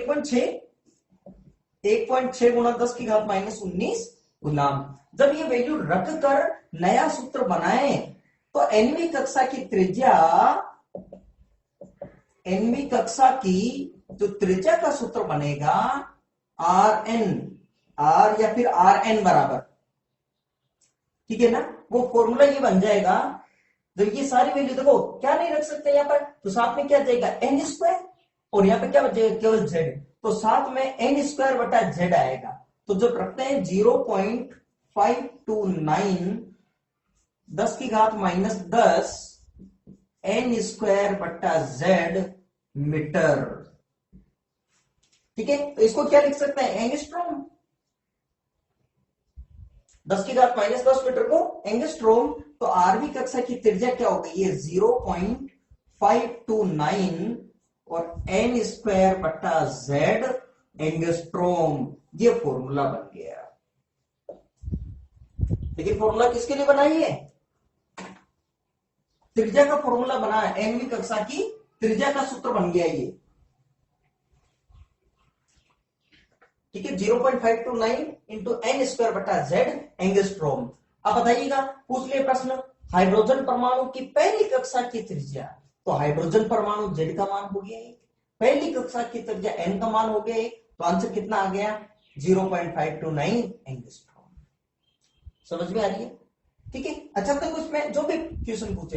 Speaker 1: 1.6 गुणा 10 की घात -19 गुलाम। जब ये वैल्यू रख कर नया सूत्र बनाए तो nवीं कक्षा की त्रिज्या, nवीं कक्षा की जो त्रिज्या का सूत्र बनेगा Rn, R या फिर Rn बराबर, ठीक है ना, वो फॉर्मूला ये बन जाएगा। जब ये सारी वैल्यू देखो क्या नहीं रख सकते यहाँ पर, तो साथ में क्या जाएगा n स्क्वायर, और यहाँ पे क्या बचेगा केवल z, तो साथ में n स्क्वायर बटा z आएगा। तो जब रखते हैं 0.529 10 की घात -10 n स्क्वायर बटा z मीटर, ठीक है। तो इसको क्या लिख सकते हैं, एंगस्ट्रॉम, 10 की घात -10 मीटर को एंगस्ट्रॉम। तो आरवी कक्षा की त्रिज्या क्या हो गई है 0.529 और n स्क्वायर बटा z एंगस्ट्रॉम, ये फॉर्मूला बन गया। लेकिन फॉर्मूला किसके लिए बनाई है, त्रिज्या का फॉर्मूला बना है, nवीं कक्षा की त्रिज्या का सूत्र बन गया ये, ठीक है। 0.529 इंटू n स्क्वायर बटा z एंगस्ट्रॉम। अब बताइएगा, पूछ लिए प्रश्न, हाइड्रोजन परमाणु की पहली कक्षा की त्रिज्या, तो हाइड्रोजन परमाणु z का मान हो गया 1, पहली कक्षा की त्रिज्या n का मान हो गया 1, तो आंसर कितना आ गया 0.529 एंगस्ट्रॉम। समझ में आ रही है, ठीक है। अच्छा, तो उसमें जो भी क्वेश्चन पूछ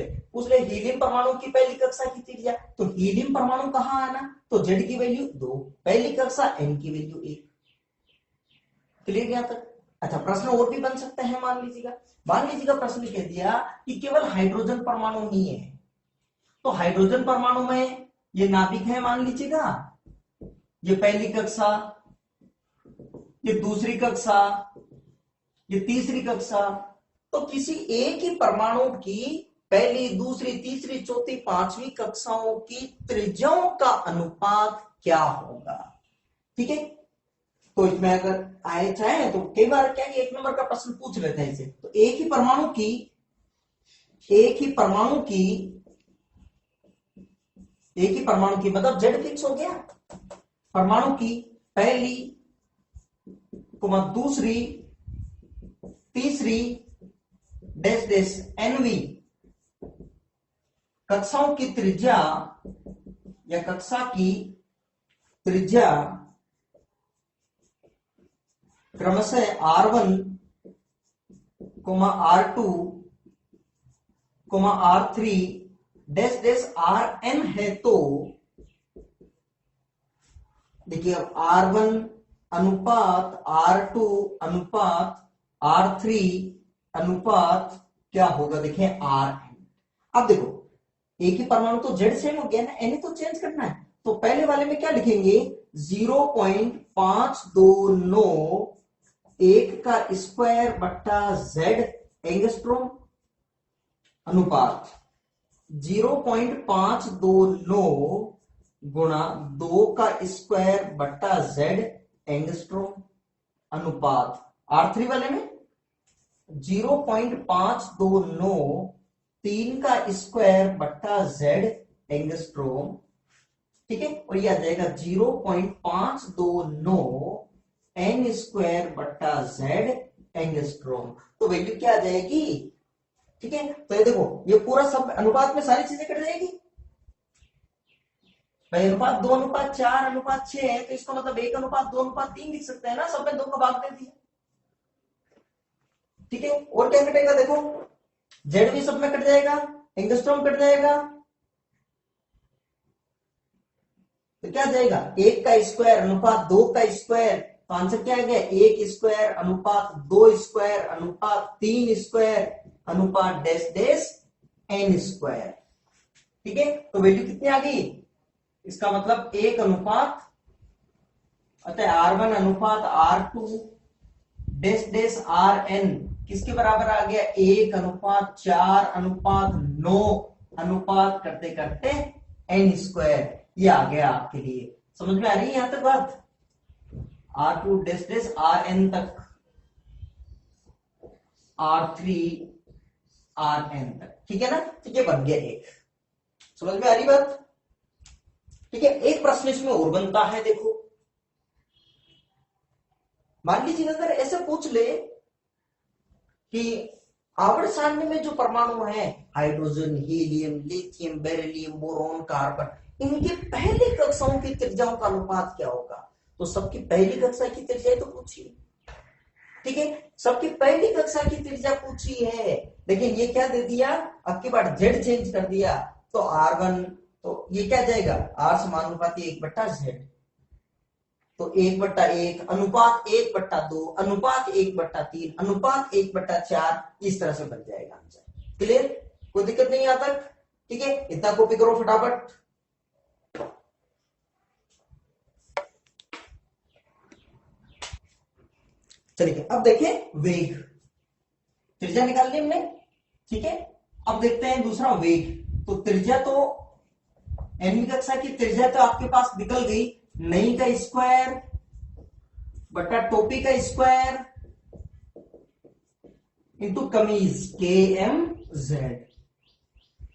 Speaker 1: ले हीलियम परमाणु की पहली कक्षा की त्रिज्या, तो हीलियम परमाणु कहां आना, तो z की वैल्यू 2, पहली कक्षा n की वैल्यू 1, क्लियर यहां तक। अच्छा, प्रश्न और भी बन सकते हैं, मान लीजिएगा प्रश्न कह दिया कि केवल हाइड्रोजन परमाणु ही है, तो हाइड्रोजन परमाणु में ये नाभिक है, मान लीजिएगा ये पहली कक्षा, ये दूसरी कक्षा, ये तीसरी कक्षा, तो किसी एक ही परमाणु की पहली, दूसरी, तीसरी, चौथी, पांचवी कक्षाओं की त्रिज्याओं का अनुपात क्या होगा, ठीक है। तो इसमें अगर आए चाहे तो कई बार क्या एक नंबर का प्रश्न पूछ लेते हैं इसे, तो एक ही परमाणु की मतलब z फिक्स हो गया, परमाणु की पहली, दूसरी, तीसरी, डैश डैश nवीं कक्षाओं की त्रिज्या या कक्षा की त्रिज्या क्रमशः R1, R2, R3 dash dash Rn है, तो देखिए अब R1 अनुपात R2 अनुपात R3 अनुपात क्या होगा, देखिए Rn। अब देखो एक ही परमाणु तो z सेम हो गया ना, n तो चेंज करना है, तो पहले वाले में क्या लिखेंगे 0.529 1 का स्क्वायर बट्टा z एंगस्ट्रॉम अनुपात 0.529 गुणा 2 का स्क्वायर बट्टा z एंगस्ट्रॉम अनुपात। R3 वाले में 0.529 3 का स्क्वायर बट्टा जेड एंगस्ट्रोम, ठीक है, और ये आ जाएगा 0.529 एन स्क्वायर बट्टा जेड एंगस्ट्रोम। तो वैल्यू क्या आ जाएगी, ठीक है। तो ये देखो ये पूरा सब अनुपात में सारी चीजें कट जाएगी भाई। अनुपात 2:4:6 है, तो इसका मतलब 1:2:3 लिख सकते हैं ना, सब में 2 का भाग दे दिया, ठीक है। और क्या कटेगा देखो, जेड भी सब में कट जाएगा, एंगस्ट्रॉम कट जाएगा, तो क्या जाएगा 1 का स्क्वायर अनुपात 2 का स्क्वायर, तो आंसर क्या आ गया 1 स्क्वायर अनुपात 2 स्क्वायर अनुपात 3 स्क्वायर अनुपात डैश डैश एन स्क्वायर, ठीक है। तो वैल्यू कितनी आ गई, इसका मतलब 1 अनुपात अतः R1 अनुपात R2 डैश डैश RN किसके बराबर आ गया 1:4:9 अनुपात करते करते एन स्क्वायर, ये आ गया आपके लिए। समझ में आ रही है यहां तक बात, R2 डैश डैश RN तक, R3 RN तक, ठीक है ना। तो ये बन गया एक, समझ में आ रही बात, ठीक है। एक प्रश्न इसमें और बनता है, देखो मान लीजिए अगर ऐसे पूछ ले कि आवर्त सारणी में जो परमाणु है hydrogen, helium, lithium, beryllium, boron, carbon, इनके पहली कक्षाओं की त्रिज्याओं का अनुपात क्या होगा। तो सबकी पहली कक्षा की त्रिज्या तो पूछी, ठीक है, सबकी पहली कक्षा की त्रिज्या पूछी है, लेकिन ये क्या दे दिया, अब की बार जेड चेंज कर दिया, तो R1, तो ये क्या जाएगा R समानुपाती 1/z, तो 1/1 अनुपात 1/2 अनुपात 1/3 अनुपात 1/4, इस तरह से बन जाएगा आंसर। क्लियर, कोई दिक्कत नहीं आता, ठीक है। इतना कॉपी करो फटाफट। चलिए अब देखें वेग, त्रिज्या निकाल ली हमने, ठीक है। अब देखते हैं दूसरा वेग। तो त्रिज्या तो एनवीं कक्षा की त्रिज्या तो आपके पास निकल गई, नई का स्क्वायर बटा टोपी का स्क्वायर इंटू कमीज KMZ,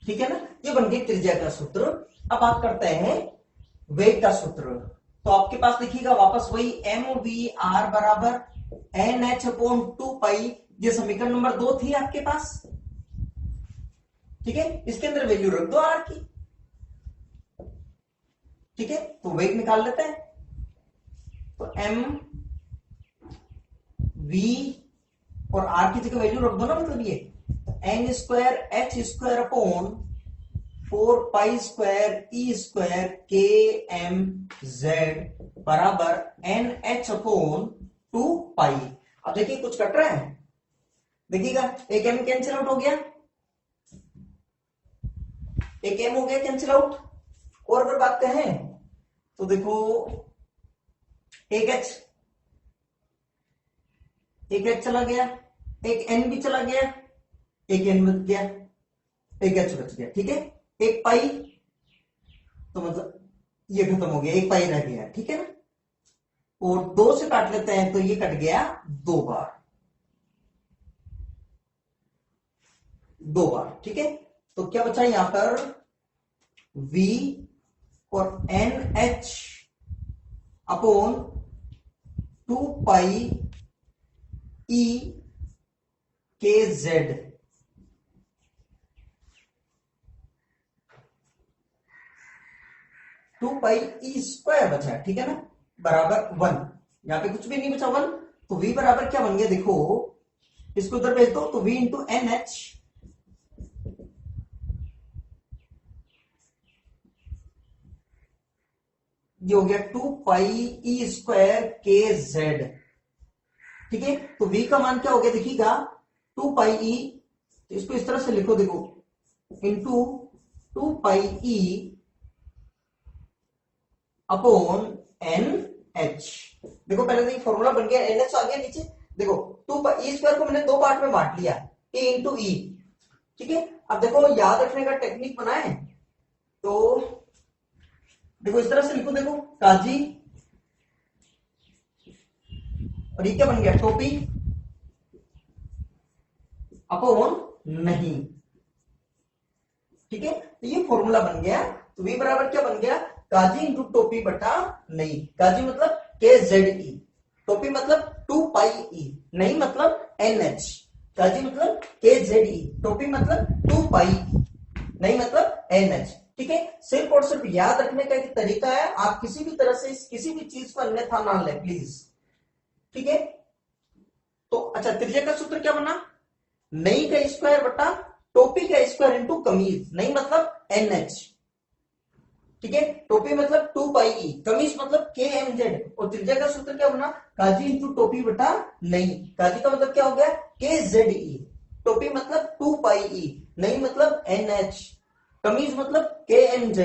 Speaker 1: ठीक है ना, ये बन गई त्रिज्या का सूत्र। अब बात करते हैं वेग का सूत्र। तो आपके पास देखिएगा वापस वही mvr बराबर NH/2 ये समीकरण नंबर 2 थी आपके पास, ठीक है। इसके अंदर वैल्यू रख दो आर की, ठीक है। तो वेग निकाल लेते हैं, तो m v और r की जगह वैल्यू रख दो ना, मतलब ये n square h square upon 4π² e square KMZ बराबर NH/2π। अब देखिए कुछ कट रहा है, देखिएगा एक m कैंसिल आउट हो गया, एक m हो गया कैंसिल आउट। और अगर बात करें तो देखो एक h चला गया, एक n भी चला गया, एक n बच गया, एक h बच गया, ठीक है। एक पाई, तो मतलब ये खत्म हो गया, एक पाई रह गया, ठीक है ना। और 2 से काट लेते हैं, तो ये कट गया 2 बार, ठीक है। तो क्या बचा यहां पर v और NH upon 2π e KZ, 2π e स्क्वायर बचा, ठीक है ना, बराबर 1। यहां पे कुछ भी नहीं बचा 1, तो v बराबर क्या बन गया, देखो इसको उधर भेज दो, तो v इंटू NH ये हो गया 2π e स्क्वायर KZ, ठीक है। तो v का मान क्या हो गया देखिएगा 2π e, तो इसको इस तरह से लिखो, देखो इंटू 2π e अपॉन NH। देखो पहले तो ये फॉर्मूला बन गया, NH आ गया नीचे, देखो 2π e स्क्वायर को मैंने 2 पार्ट में बांट लिया, a इंटू e, ठीक है। अब देखो याद रखने का टेक्निक बनाए, तो देखो इस तरह से लिखो, देखो काजी, और ये क्या बन गया टोपी अपॉन नहीं, ठीक है, तो ये फॉर्मूला बन गया। तो v बराबर क्या बन गया, काजी इंटू टोपी बटा नहीं। काजी मतलब के जेड ई, टोपी मतलब 2 पाई ई, नहीं मतलब NH। काजी मतलब के जेड ई, टोपी मतलब 2 पाई ई, नहीं मतलब NH। ठीक है, सिर्फ और सिर्फ याद रखने का एक तरीका है, आप किसी भी तरह से किसी भी चीज को अन्यथा ना ले प्लीज। ठीक है, तो अच्छा त्रिज्या का सूत्र क्या बना, नई का स्क्वायर बटा टोपी का स्क्वायर इंटू कमीज, नहीं मतलब NH। ठीक है, टोपी मतलब 2 पाई ई, कमीज मतलब KMZ, और त्रिज्या का सूत्र क्या बना, काजी इंटू टोपी बटा नई। काजी का मतलब क्या हो गया, KZE, टोपी मतलब 2 पाई ई, नई मतलब NH, कमीज मतलब KMZ।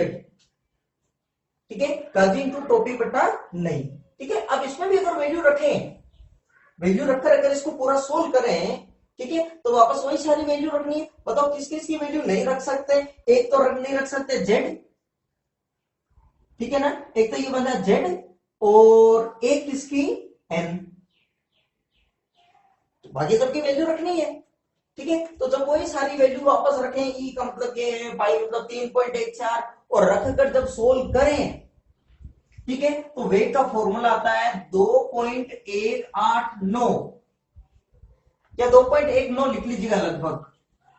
Speaker 1: ठीक है, काजी इंटू टोपी बटा नई। ठीक है, अब इसमें भी अगर वैल्यू रखें, वैल्यू रखकर अगर इसको पूरा सोल्व करें, ठीक है, तो वापस वही सारी वैल्यू रखनी है। बताओ किस किस की वैल्यू नहीं रख सकते, एक तो नहीं रख सकते जेड, ठीक है ना, एक तो ये बना जेड, और एक किसकी एन, बाकी सबकी वैल्यू रखनी है। ठीक है, तो जब वही सारी वैल्यू वापस रखें, ई का मतलब ये है, पाई मतलब 3.14, और रखकर जब सोल्व करें, ठीक है, तो वेग का फॉर्मूला आता है 2.189, या 2.19 लिख लीजिएगा लगभग,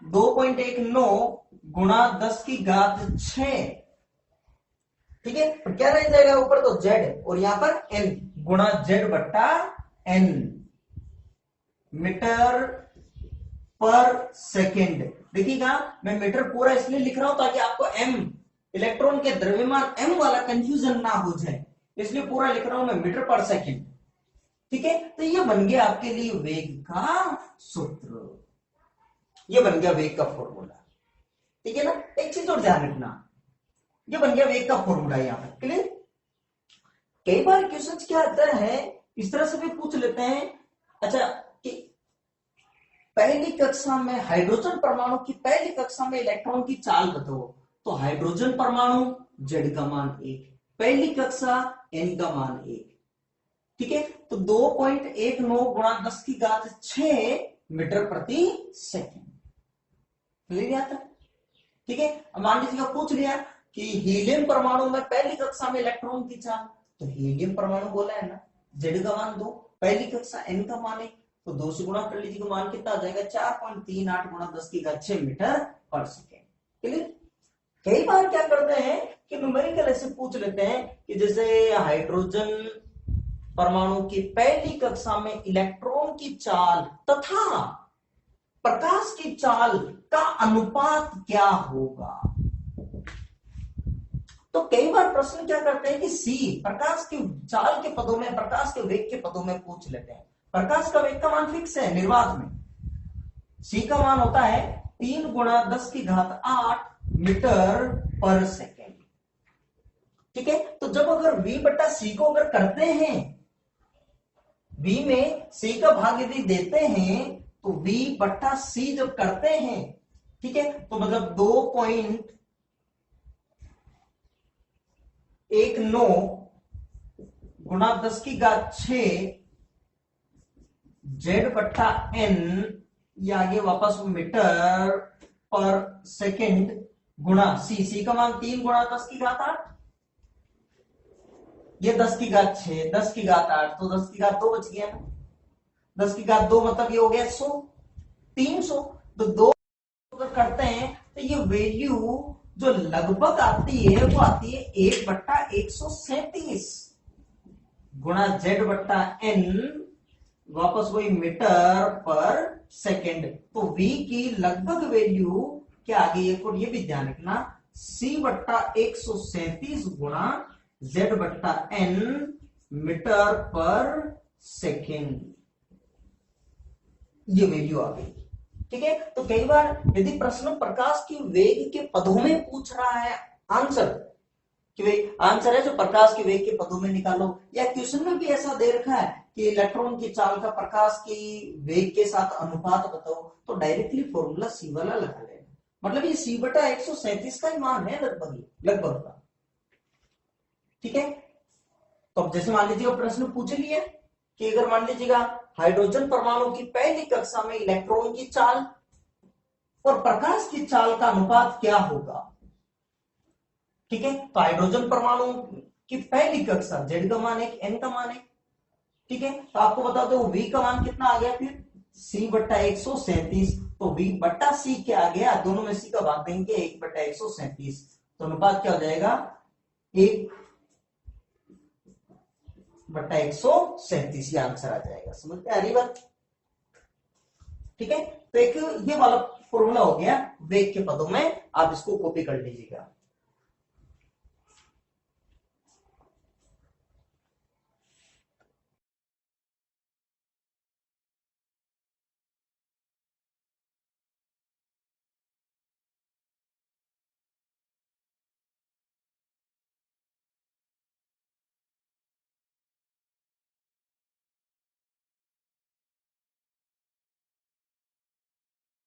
Speaker 1: 2.19 गुणा 10 की घात 6। ठीक है, तो क्या रह जाएगा, ऊपर तो जेड और यहां पर एन, गुणा जेड बट्टा एन मीटर पर सेकेंड। देखिएगा मैं मीटर पूरा इसलिए लिख रहा हूं ताकि आपको एम, इलेक्ट्रॉन के द्रव्यमान एम वाला कंफ्यूजन ना हो जाए, इसलिए पूरा लिख रहा हूं मैं मीटर पर सेकेंड। ठीक है, तो ये बन गया आपके लिए वेग का सूत्र, ये बन गया वेग का फॉर्मूला। ठीक है ना, एक चीज और ध्यान रखना, ये बन गया वेग का फॉर्मूला यहां पर, क्लियर। कई बार क्वेश्चन क्या आता है, इस तरह से भी पूछ लेते हैं, अच्छा कि पहली कक्षा में हाइड्रोजन परमाणु की पहली कक्षा में इलेक्ट्रॉन की चाल बताओ, तो हाइड्रोजन परमाणु जेड का मान 1, पहली कक्षा एन का मान 1। ठीक है, तो 2.19 गुणा 10 की घात 6 मीटर प्रति सेकेंड, क्लियर आता। ठीक है, अब मान लीजिए पूछ लिया कि हीलियम परमाणु में पहली कक्षा में इलेक्ट्रॉन की चाल, तो हीलियम परमाणु बोला है ना, जेड का मान 2, पहली कक्षा एन का मान 1, तो 2 से गुणा कर लीजिएगा, मान कितना आ जाएगा 4.38 गुणा 10 की घात 6 मीटर पर सेकेंड। क्लियर। कई बार क्या करते हैं कि न्यूमेरिकल ऐसे पूछ लेते हैं कि जैसे हाइड्रोजन परमाणु की पहली कक्षा में इलेक्ट्रॉन की चाल तथा प्रकाश की चाल का अनुपात क्या होगा। तो कई बार प्रश्न क्या करते हैं कि सी, प्रकाश की चाल के पदों में, प्रकाश के वेग के पदों में पूछ लेते हैं। प्रकाश का वेग का मान फिक्स है निर्वात में, सी का मान होता है 3 गुणा 10 की घात 8 मीटर पर सेकेंड। ठीक है, तो जब अगर v बट्टा सी को अगर करते हैं, v में c का भाग यदि देते हैं, तो v बट्टा सी जब करते हैं, ठीक है, तो मतलब 2.19 गुणा 10 की घात 6 जेड बट्टा एन, ये आगे वापस मीटर पर सेकेंड गुणा सी का मान 3 गुणा 10 की घात 8, ये 10 की घात 6, 10 की घात 8, तो 10 की घात 2 बच गया ना, 10 की घात 2 मतलब ये हो गया 100, 300, तो 2 अगर करते हैं तो ये वैल्यू जो लगभग आती है वो आती है 1/137 गुणा जेड बट्टा एन, वापस वही मीटर पर सेकेंड। तो v की लगभग वैल्यू क्या आ गई, एक और ये भी ध्यान रखना, c बट्टा 137 गुणा जेड बट्टा एन मीटर पर सेकेंड, ये वैल्यू आ गई। ठीक है, तो कई बार यदि प्रश्न प्रकाश की वेग के पदों में पूछ रहा है आंसर, कि भाई आंसर है जो प्रकाश के वेग के पदों में निकालो, या क्वेश्चन में भी ऐसा दे रखा है कि इलेक्ट्रॉन की चाल का प्रकाश की वेग के साथ अनुपात बताओ, तो डायरेक्टली फॉर्मूला सी वाला लगा लेना, मतलब ये c बटा 137 का ही मान है लगभग का। ठीक है, तो अब जैसे मान लीजिए प्रश्न पूछ लिया कि अगर मान लीजिएगा हाइड्रोजन परमाणु की पहली कक्षा में इलेक्ट्रॉन की चाल, और प्रकाश की चाल का अनुपात क्या होगा। ठीक है, तो हाइड्रोजन परमाणु की पहली कक्षा जेड का मान 1, एन का मान 1। ठीक है, तो आपको बता दो वी का मान कितना आ गया, फिर सी बट्टा 137। तो वी बट्टा सी क्या आ गया, दोनों में सी का भाग देंगे 1 बट्टा 137, तो अनुपात क्या हो जाएगा 1 बट्टा 137, ये आंसर आ जाएगा। समझ में आ रही बात। ठीक है, तो एक ये वाला फॉर्मूला हो गया वेग के पदों में, आप इसको कॉपी कर लीजिएगा।